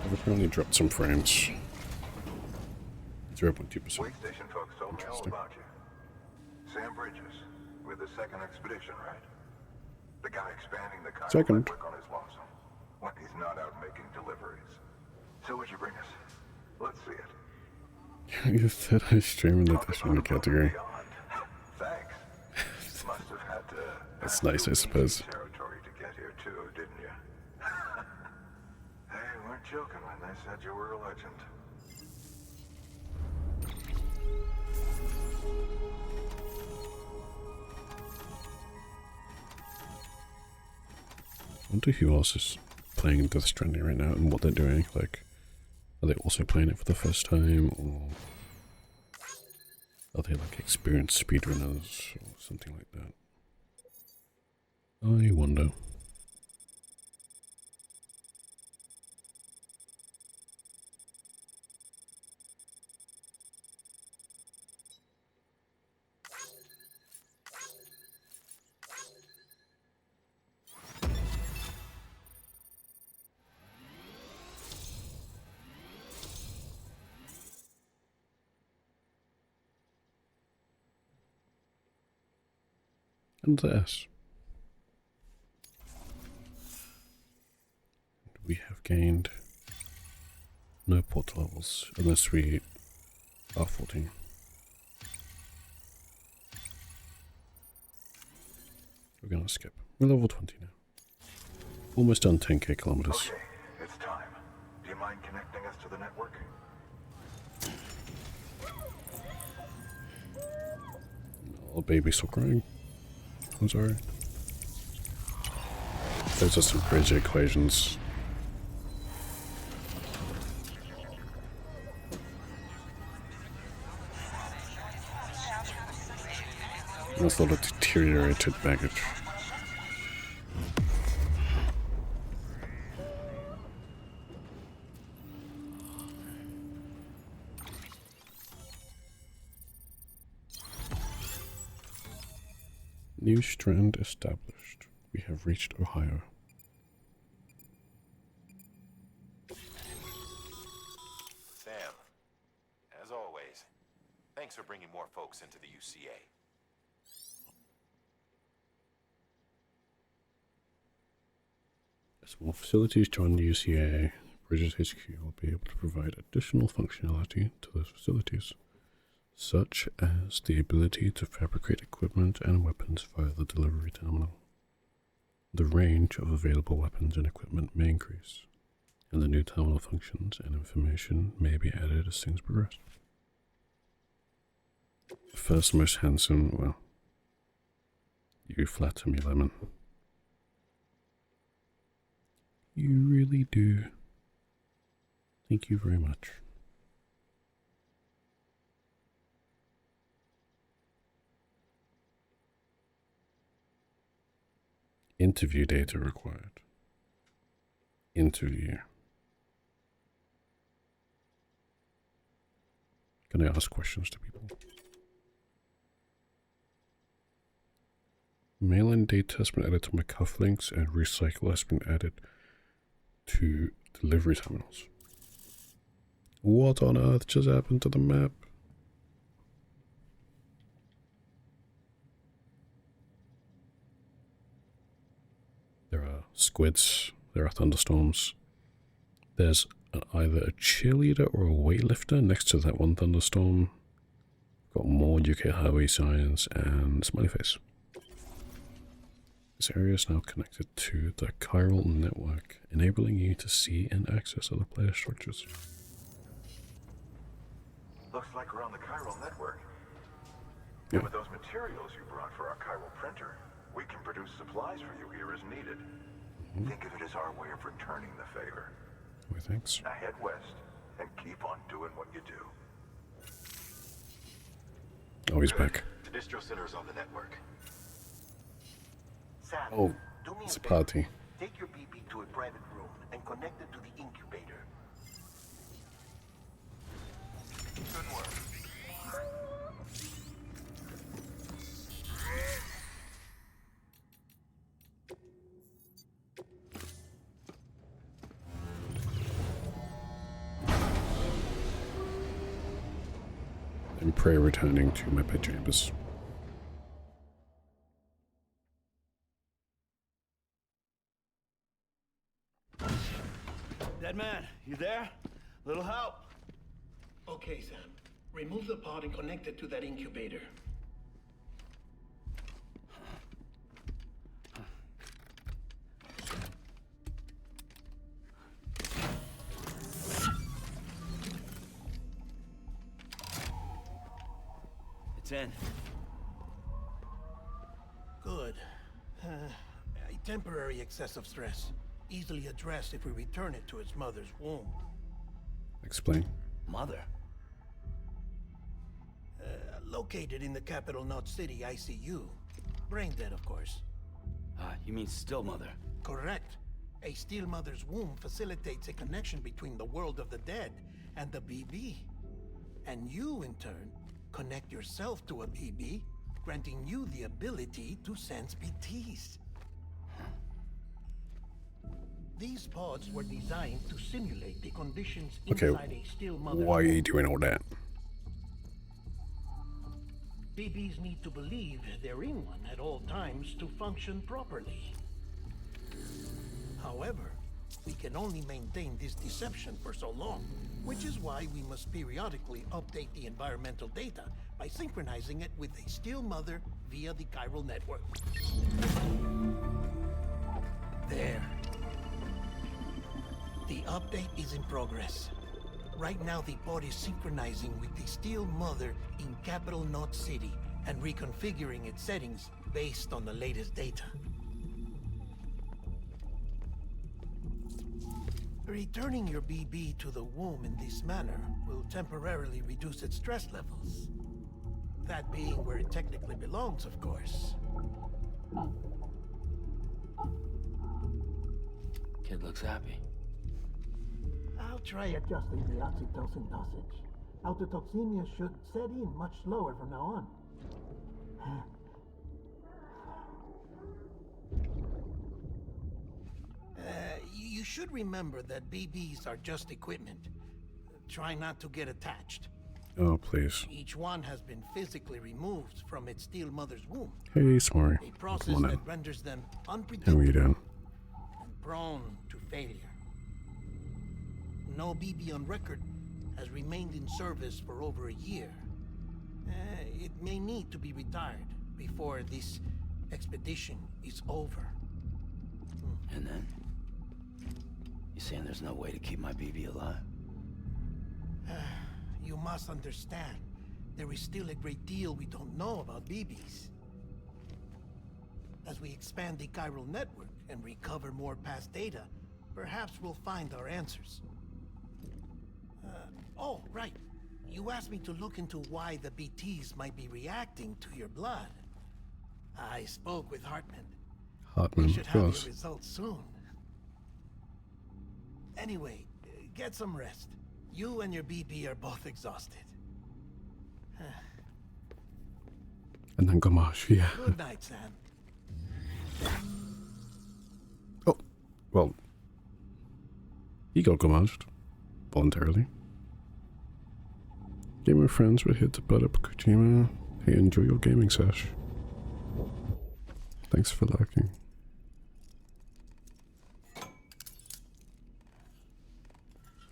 I've apparently dropped some frames. 0.2%. Wait station folks told me all about you. Sam Bridges, with the second expedition, right? The guy expanding the cargo Second. network on his lonesome when he's not out making deliveries. So what'd you bring us? Let's see it. You said I stream in the Destiny category. Thanks. Must have had to. That's nice, I suppose. Territory to get here too, didn't you? They weren't joking when they said you were a legend. I wonder who else is playing Death Stranding right now and what they're doing. Like, are they also playing it for the first time, or are they like experienced speedrunners or something like that? I wonder. And this. We have gained no port levels unless we are 14. We're gonna skip. We're level 20 now. Almost done 10k kilometers. Okay, it's time. Do you mind connecting us to the network? Oh, baby, still crying. I'm sorry. Those are some crazy equations. That's a lot of deteriorated baggage. New strand established. We have reached Ohio. Sam, as always, thanks for bringing more folks into the UCA. As more facilities join the UCA, Bridges HQ will be able to provide additional functionality to those facilities, such as the ability to fabricate equipment and weapons via the delivery terminal. The range of available weapons and equipment may increase, and the new terminal functions and information may be added as things progress. First most handsome, well, you flatter me, Lemon. You really do. Thank you very much. Interview data required. Interview. Can I ask questions to people? Mail-in data has been added to my cufflinks, and recycle has been added to delivery terminals. What on earth just happened to the map? There are squids, there are thunderstorms. There's either a cheerleader or a weightlifter next to that one thunderstorm. Got more UK highway signs and smiley face. This area is now connected to the chiral network, enabling you to see and access other player structures. Looks like we're on the chiral network. Yeah. And with those materials you brought for our chiral printer, we can produce supplies for you here as needed. Think of it as our way of returning the favor. Oh, thanks. Now head west and keep on doing what you do. Oh, he's back. The distro center's on the network. Sam, Oh, do me it's a favor. party. Take your BB to a private room and connect it to the incubator. Good work. And pray returning to my pajamas. Dead man, you there? Little help? Okay, Sam. Remove the pod and connect it to that incubator. It's in. Good. A temporary excessive stress. Easily addressed if we return it to its mother's womb. Explain. Mother? Located in the capital Knot City ICU. Brain dead, of course. You mean still mother? Correct. A steel mother's womb facilitates a connection between the world of the dead and the BB. And you, in turn, connect yourself to a BB, granting you the ability to sense BTs. These pods were designed to simulate the conditions Okay, inside a steel mother's why are you womb. doing all that? BBs need to believe they're in one at all times to function properly. However, we can only maintain this deception for so long, which is why we must periodically update the environmental data by synchronizing it with a steel mother via the chiral network. There. The update is in progress. Right now, the pod is synchronizing with the steel mother in capital Knot City and reconfiguring its settings based on the latest data. Returning your BB to the womb in this manner will temporarily reduce its stress levels. That being where it technically belongs, of course. Kid looks happy. I'll try adjusting the oxytocin dosage. Autotoxemia should set in much slower from now on. You should remember that BBs are just equipment. Try not to get attached. Oh, please. Each one has been physically removed from its steel mother's womb. Hey, Smurry. A process Come on that in. renders them How are you unpredictable doing? and prone to failure. No BB on record has remained in service for over a year. It may need to be retired before this expedition is over. And then? You saying there's no way to keep my BB alive? You must understand, there is still a great deal we don't know about BBs. As we expand the chiral network and recover more past data, perhaps we'll find our answers. Oh, right. You asked me to look into why the BTs might be reacting to your blood. I spoke with Hartman. We Hartman, should of have course. the results soon. Anyway, get some rest. You and your BB are both exhausted. And then Gamache, yeah. Good night, Sam. Oh, well. He got Gamaged. Voluntarily. Gamer friends, we're here to build up Kojima. Hey, enjoy your gaming sesh. Thanks for lurking.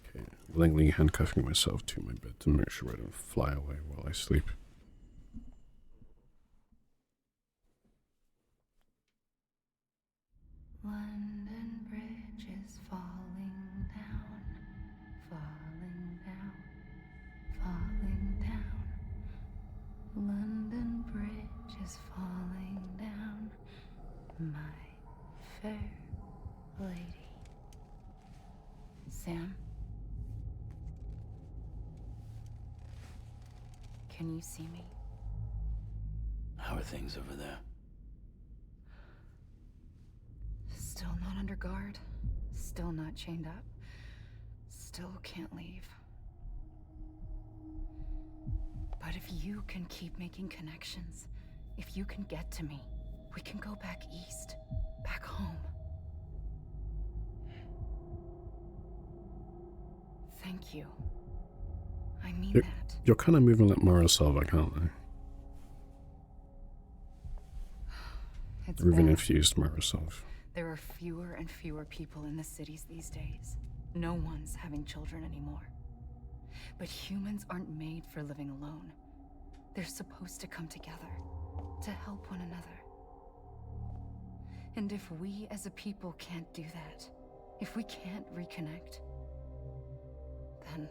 Okay, willingly handcuffing myself to my bed to make sure I don't fly away while I sleep. My fair lady. Sam? Can you see me? How are things over there? Still not under guard. Still not chained up. Still can't leave. But if you can keep making connections, if you can get to me, we can go back east. Back home. Thank you. I mean that. You're kind of moving like Mara Salvac, aren't they? It's Or even bad. infused Mara Salv. There are fewer and fewer people in the cities these days. No one's having children anymore. But humans aren't made for living alone. They're supposed to come together, to help one another. And if we as a people can't do that, if we can't reconnect, then,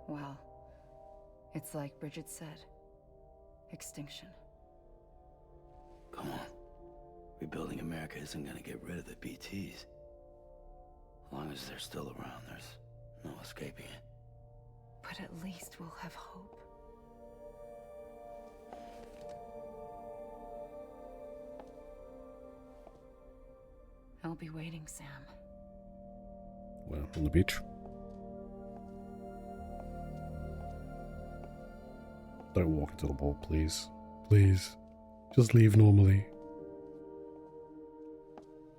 well, it's like Bridget said, extinction. Come on. Rebuilding America isn't gonna get rid of the BTs. As long as they're still around, there's no escaping it. But at least we'll have hope. I'll be waiting, Sam. Well, on the beach. Don't walk into the ball, please. Please. Just leave normally.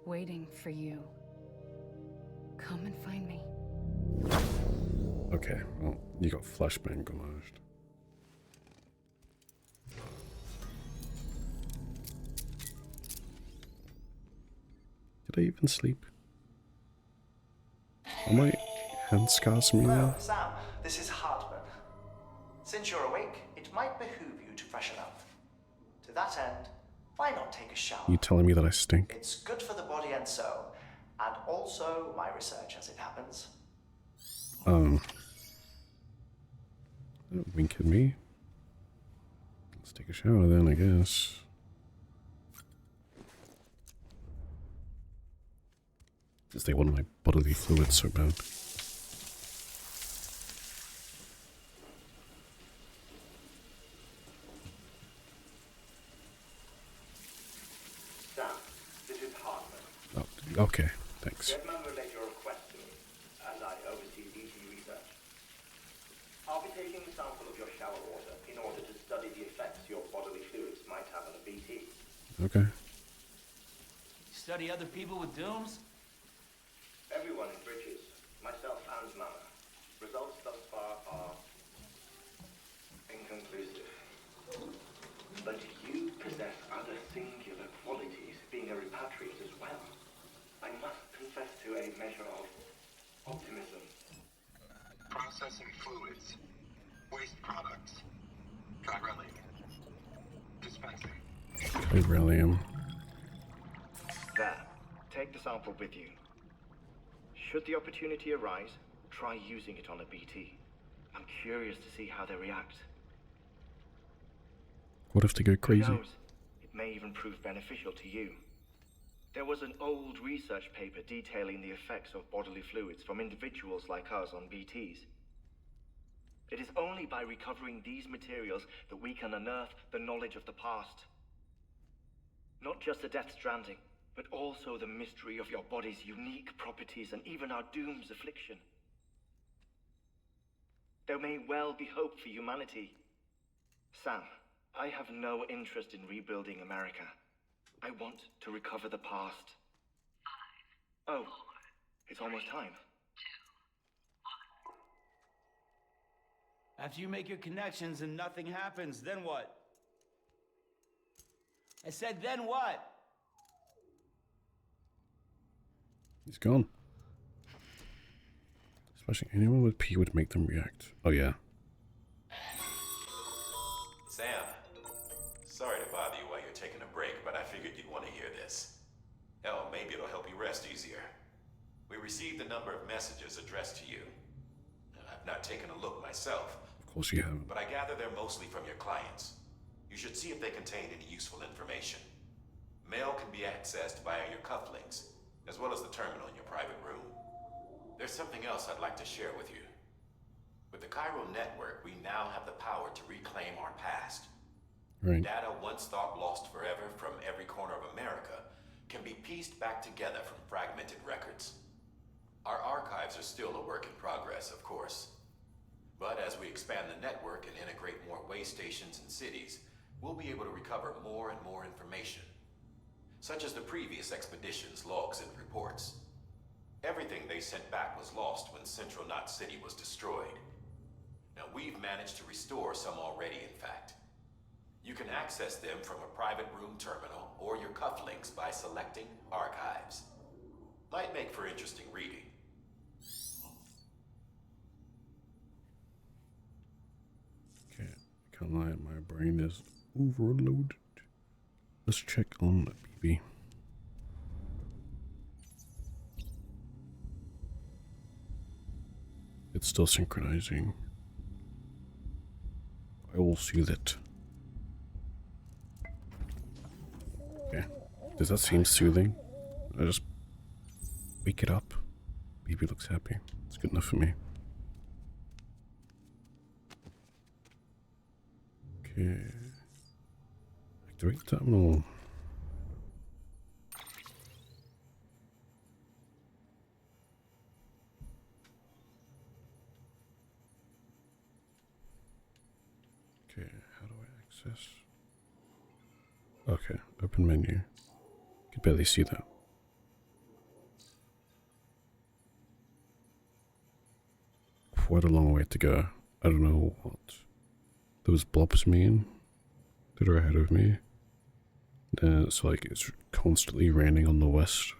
Waiting for you. Come and find me. Okay, well, you got flashbang gouged. Did I even sleep? Are my hand scars me now? Sam, this is Hartman. Since you're awake, it might behoove you to freshen up. To that end, why not take a shower? You telling me that I stink? It's good for the body and soul, and also my research as it happens. Don't wink at me. Let's take a shower then, I guess. Because they want my bodily fluids so bad. Sam, this is Hartman. Oh, okay, thanks. Redman relayed your request to me, as I oversee DT research. I'll be taking a sample of your shower water in order to study the effects your bodily fluids might have on a BT. Okay. Study other people with dooms? Everyone in Bridges, myself and Mama. Results thus far are inconclusive. But you possess other singular qualities, being a repatriate as well. I must confess to a measure of optimism. Processing fluids. Waste products. Chiralium. Dispensing. Chiralium. There. Take the sample with you. Should the opportunity arise, try using it on a BT. I'm curious to see how they react. What if they go crazy? Who knows? It may even prove beneficial to you. There was an old research paper detailing the effects of bodily fluids from individuals like us on BTs. It is only by recovering these materials that we can unearth the knowledge of the past. Not just the Death Stranding, but also the mystery of your body's unique properties and even our doom's affliction. There may well be hope for humanity. Sam, I have no interest in rebuilding America. I want to recover the past. 5, oh, 4, it's almost time. 2, 1. After you make your connections and nothing happens, then what? I said, then what? He's gone. Especially anyone with P would make them react. Oh yeah. Sam, sorry to bother you while you're taking a break, but I figured you'd want to hear this. Hell, maybe it'll help you rest easier. We received a number of messages addressed to you. I've not taken a look myself. Of course you haven't. But I gather they're mostly from your clients. You should see if they contain any useful information. Mail can be accessed via your cufflinks, as well as the terminal in your private room. There's something else I'd like to share with you. With the Cairo network, we now have the power to reclaim our past. Right. Data once thought lost forever from every corner of America can be pieced back together from fragmented records. Our archives are still a work in progress, of course. But as we expand the network and integrate more way stations and cities, we'll be able to recover more and more information, such as the previous expedition's logs and reports. Everything they sent back was lost when Central Knot City was destroyed. Now we've managed to restore some already, in fact. You can access them from a private room terminal or your cufflinks by selecting Archives. Might make for interesting reading. Okay, I can't lie, my brain is overloaded. Let's check on the BB. It's still synchronizing. I will seal it. Okay. Does that seem soothing? I just wake it up. Baby looks happy. It's good enough for me. Okay. Activate the terminal. Okay, how do I access? Okay, open menu. Could barely see that. Quite a long way to go. I don't know what those blobs mean that are ahead of me. It's like it's constantly raining on the west.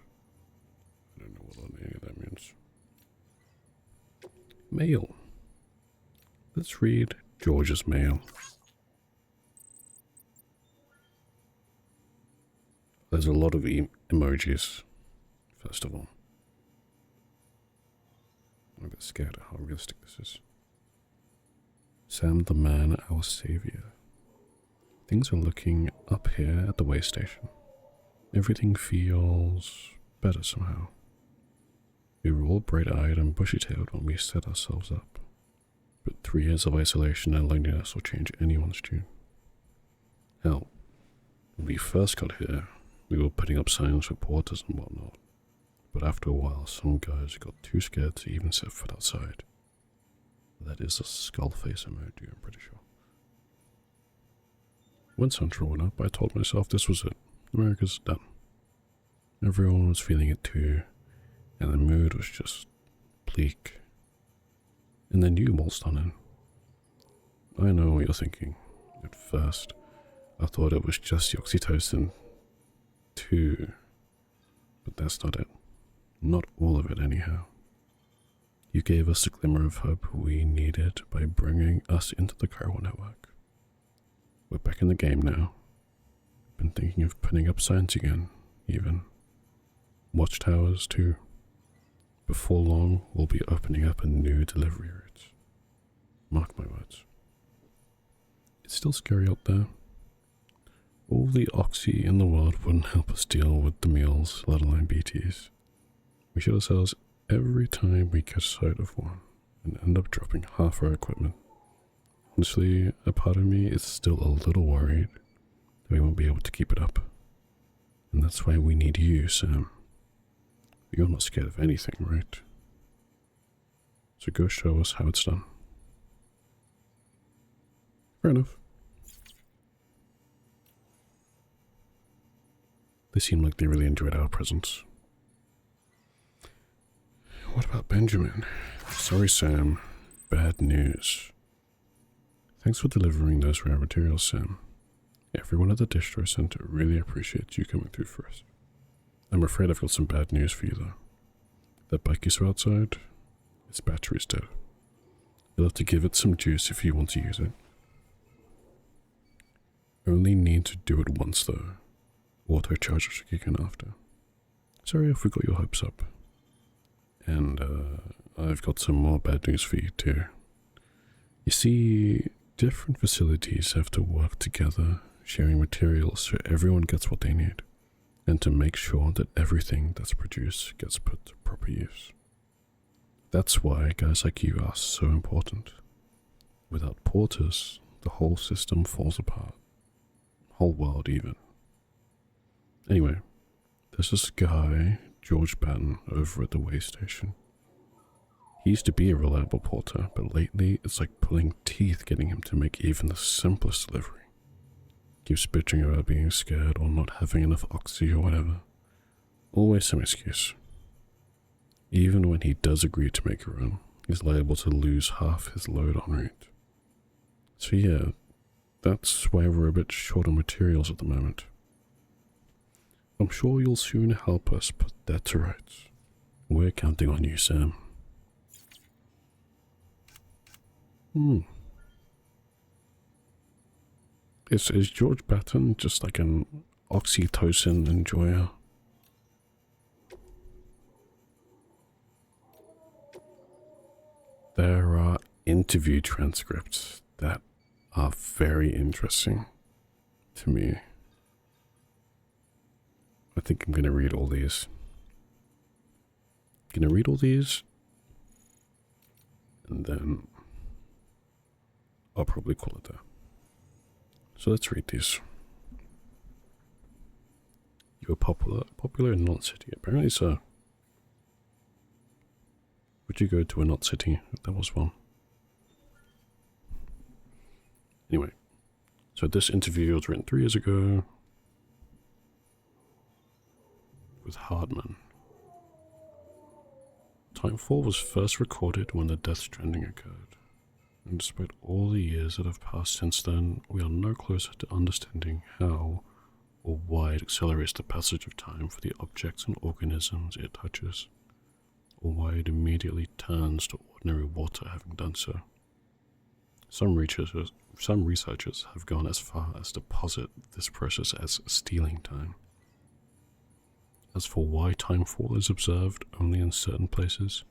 I don't know what any of that means. Mail. Let's read George's mail. There's a lot of emojis, first of all. I'm a bit scared of how realistic this is. Sam the man, our savior. Things are looking up here at the way station. Everything feels better somehow. We were all bright-eyed and bushy-tailed when we set ourselves up. But 3 years of isolation and loneliness will change anyone's tune. Hell, when we first got here, we were putting up signs for porters and whatnot. But after a while, some guys got too scared to even set foot outside. That is a skull-face emoji, I'm pretty sure. When Central went up, I told myself this was it. America's done. Everyone was feeling it too, and the mood was just bleak. And then you waltzed on in. I know what you're thinking. At first, I thought it was just the oxytocin, too. But that's not it. Not all of it, anyhow. You gave us the glimmer of hope we needed by bringing us into the Cairo network. We're back in the game now. Been thinking of putting up signs again, even. Watchtowers, too. Before long, we'll be opening up a new delivery route. Mark my words. It's still scary out there. All the oxy in the world wouldn't help us deal with the meals, let alone BTs. We shoot ourselves every time we catch sight of one and end up dropping half our equipment. Honestly, a part of me is still a little worried that we won't be able to keep it up. And that's why we need you, Sam. You're not scared of anything, right? So go show us how it's done. Fair enough. They seem like they really enjoyed our presence. What about Benjamin? Sorry, Sam. Bad news. Thanks for delivering those rare materials, Sam. Everyone at the distro center really appreciates you coming through for us. I'm afraid I've got some bad news for you, though. That bike you saw outside, its battery's dead. You'll have to give it some juice if you want to use it. Only need to do it once, though. Auto charger should kick in after. Sorry if we got your hopes up. And, I've got some more bad news for you, too. You see, different facilities have to work together, sharing materials so everyone gets what they need. and to make sure that everything that's produced gets put to proper use. That's why guys like you are so important. Without porters, the whole system falls apart. Whole world even. Anyway, there's this guy, George Batten, over at the way station. He used to be a reliable porter, but lately it's like pulling teeth getting him to make even the simplest delivery. Keeps bitching about being scared or not having enough oxy or whatever. Always some excuse. Even when he does agree to make a run, he's liable to lose half his load en route. So yeah, that's why we're a bit short on materials at the moment. I'm sure you'll soon help us put that to rights. We're counting on you, Sam. Is George Batten just like an oxytocin enjoyer? There are interview transcripts that are very interesting to me. I think I'm going to read all these. And then I'll probably call it there. So let's read these. You were popular in Knot City, apparently so. Would you go to a Knot City if there was one? Anyway, so this interview was written 3 years ago with Hardman. Timefall was first recorded when the Death Stranding occurred. And despite all the years that have passed since then, we are no closer to understanding how or why it accelerates the passage of time for the objects and organisms it touches, or why it immediately turns to ordinary water having done so. Some researchers have gone as far as to posit this process as stealing time. As for why timefall is observed only in certain places,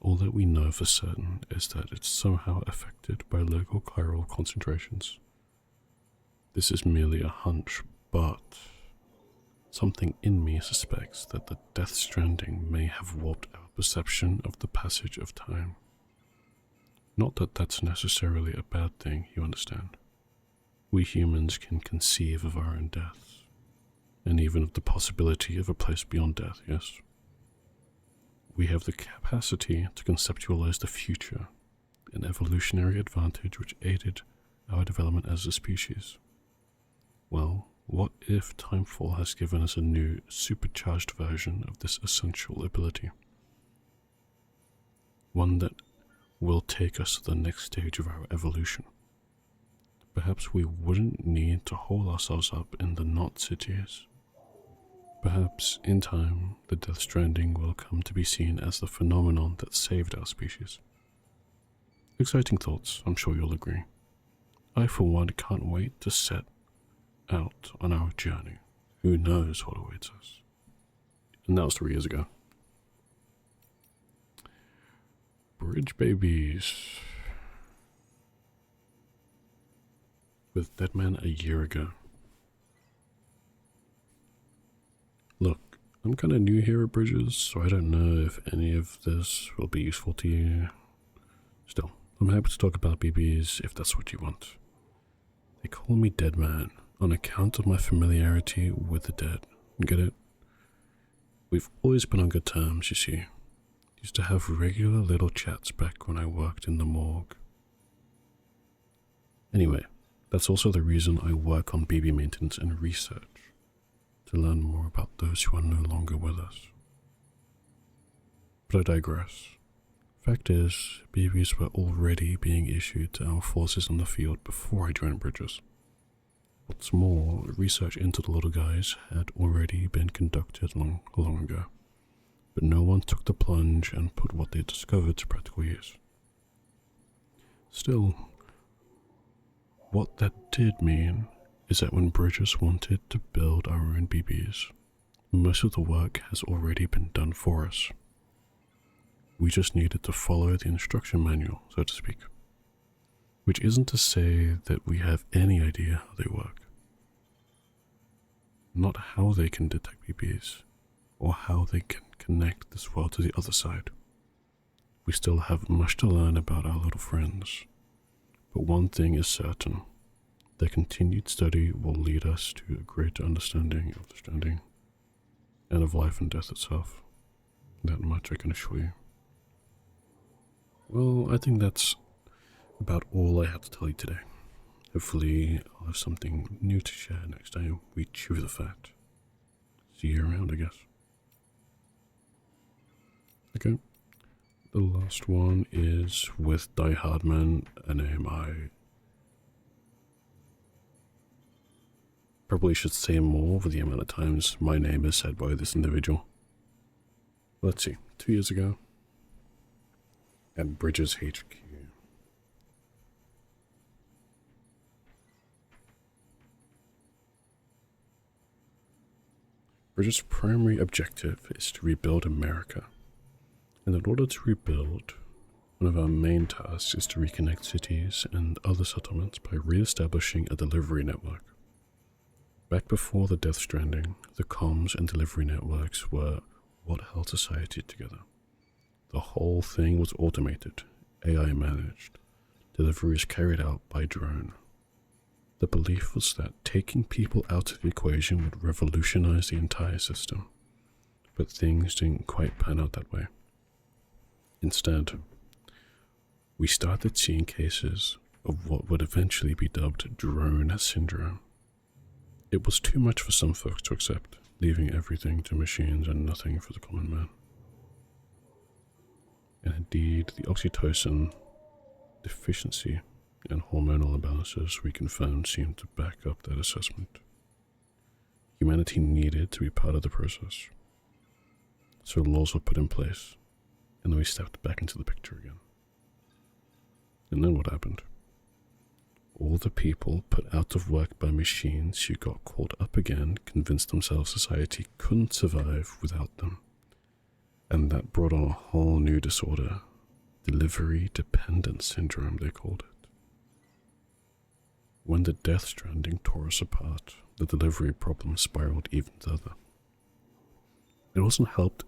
all that we know for certain is that it's somehow affected by local chiral concentrations. This is merely a hunch, but something in me suspects that the Death Stranding may have warped our perception of the passage of time. Not that that's necessarily a bad thing, you understand. We humans can conceive of our own deaths, and even of the possibility of a place beyond death, yes? We have the capacity to conceptualize the future, an evolutionary advantage which aided our development as a species. Well, what if Timefall has given us a new, supercharged version of this essential ability? One that will take us to the next stage of our evolution. Perhaps we wouldn't need to hole ourselves up in the Knot Cities. Perhaps, in time, the Death Stranding will come to be seen as the phenomenon that saved our species. Exciting thoughts, I'm sure you'll agree. I, for one, can't wait to set out on our journey. Who knows what awaits us? And that was 3 years ago. Bridge Babies. With Deadman a year ago. Look, I'm kind of new here at Bridges, so I don't know if any of this will be useful to you. Still, I'm happy to talk about BBs if that's what you want. They call me Deadman on account of my familiarity with the dead. Get it? We've always been on good terms, you see. Used to have regular little chats back when I worked in the morgue. Anyway, that's also the reason I work on BB maintenance and research, to learn more about those who are no longer with us. But I digress. Fact is, BBs were already being issued to our forces on the field before I joined Bridges. What's more, research into the little guys had already been conducted long ago, but no one took the plunge and put what they discovered to practical use. Still, what that did mean is that when Bridges wanted to build our own BBs, most of the work has already been done for us. We just needed to follow the instruction manual, so to speak. Which isn't to say that we have any idea how they work. not how they can detect BBs, or how they can connect this world to the other side. We still have much to learn about our little friends, but one thing is certain. Their continued study will lead us to a greater understanding of the Stranding, and of life and death itself. That much I can assure you. Well, I think that's about all I had to tell you today. Hopefully I'll have something new to share next time we chew the fat. See you around, I guess. Okay. The last one is with Die Hardman, a name I probably should say more for the amount of times my name is said by this individual. Let's see, 2 years ago, at Bridges HQ. Bridges' primary objective is to rebuild America. And in order to rebuild, one of our main tasks is to reconnect cities and other settlements by re-establishing a delivery network. Back before the Death Stranding, the comms and delivery networks were what held society together. The whole thing was automated, AI managed, deliveries carried out by drone. The belief was that taking people out of the equation would revolutionize the entire system, but things didn't quite pan out that way. Instead, we started seeing cases of what would eventually be dubbed drone syndrome. It was too much for some folks to accept, leaving everything to machines and nothing for the common man. And indeed, the oxytocin deficiency and hormonal imbalances we confirmed seemed to back up that assessment. Humanity needed to be part of the process. So laws were put in place, and then we stepped back into the picture again. And then what happened? All the people put out of work by machines who got caught up again convinced themselves society couldn't survive without them. And that brought on a whole new disorder, delivery dependence syndrome they called it. When the Death Stranding tore us apart, the delivery problem spiraled even further. It wasn't helped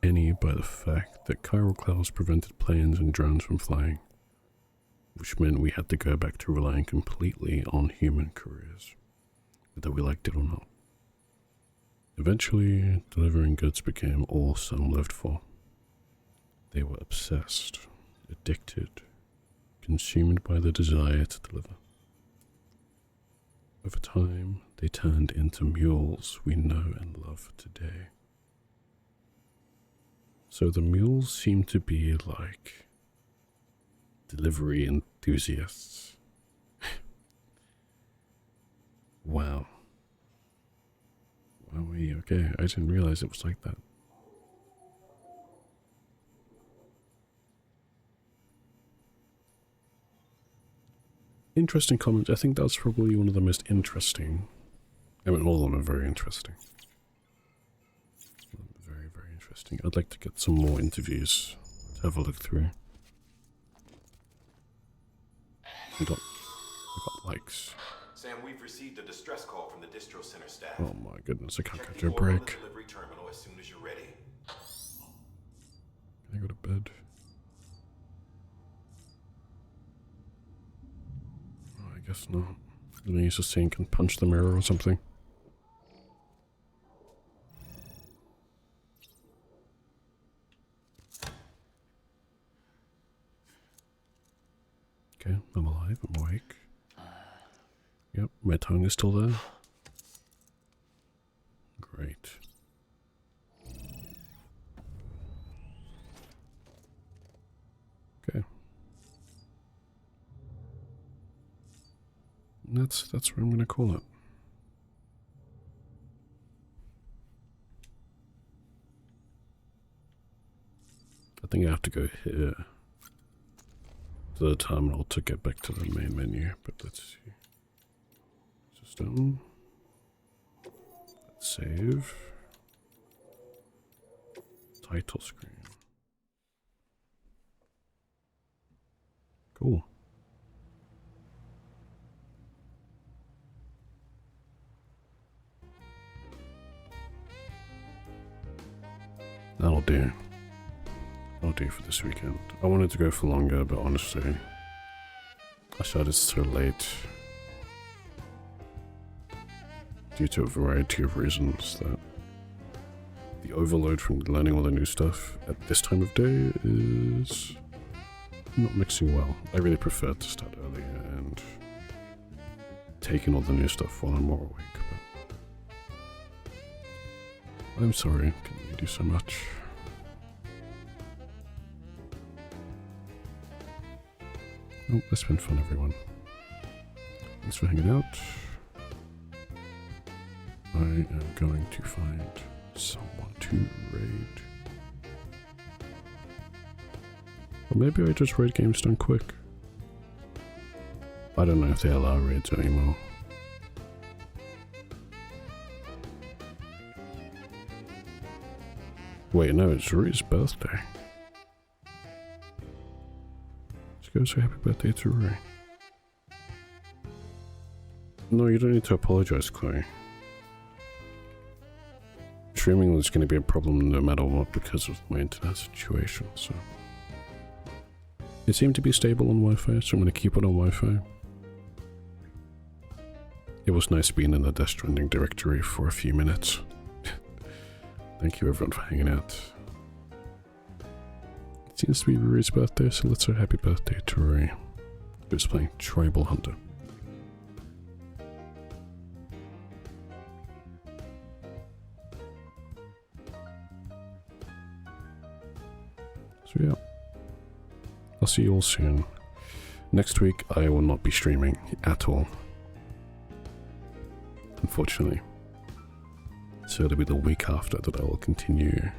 any by the fact that chiral clouds prevented planes and drones from flying, which meant we had to go back to relying completely on human couriers, whether we liked it or not. Eventually, delivering goods became all some lived for. They were obsessed, addicted, consumed by the desire to deliver. Over time, they turned into mules we know and love today. So the mules seem to be like delivery enthusiasts. Wow. Wowee, okay, I didn't realize it was like that. Interesting comments. I think that's probably one of the most interesting. I mean, all of them are very interesting. Very, very interesting. I'd like to get some more interviews to have a look through. We got likes. Sam, we've received a distress call from the distro center staff. Oh my goodness, I can't Check catch the a order on the break. delivery terminal as soon as you're ready. Can I go to bed? Oh, I guess not. Let me use a sink and punch the mirror or something. Okay, I'm alive, I'm awake. Yep, my tongue is still there. Great. Okay. That's what I'm gonna call it. I think I have to go here to the terminal to get back to the main menu, but let's see. System. Let's save. Title screen. Cool. That'll do. That'll do for this weekend. I wanted to go for longer, but honestly, I started so late due to a variety of reasons that the overload from learning all the new stuff at this time of day is not mixing well. I really prefer to start early and take in all the new stuff while I'm more awake, but I'm sorry, I can only do so much. Oh, it's been fun, everyone. Thanks for hanging out. I am going to find someone to raid. Or maybe I just raid games done quick. I don't know if they allow raids anymore. Wait, no, it's Rui's birthday. Let's go say happy birthday to Rui. No, you don't need to apologize, Chloe. Streaming was going to be a problem no matter what because of my internet situation, so... It seemed to be stable on Wi-Fi, so I'm going to keep it on Wi-Fi. It was nice being in the Death Stranding directory for a few minutes. Thank you everyone for hanging out. It seems to be Rui's birthday, so let's say happy birthday to Rui, who's playing Tribal Hunter. So yeah, I'll see you all soon. Next week I will not be streaming at all, unfortunately. So it'll be the week after that I will continue.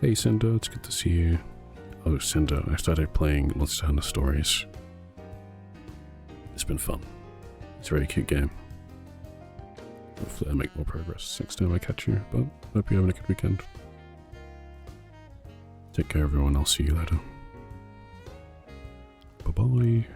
Hey Cinder, it's good to see you. Oh Cinder, I started playing Monster Hunter Stories. It's been fun. It's a very cute game. Hopefully I make more progress next time I catch you, but hope you're having a good weekend. Take care everyone, I'll see you later. Bye bye.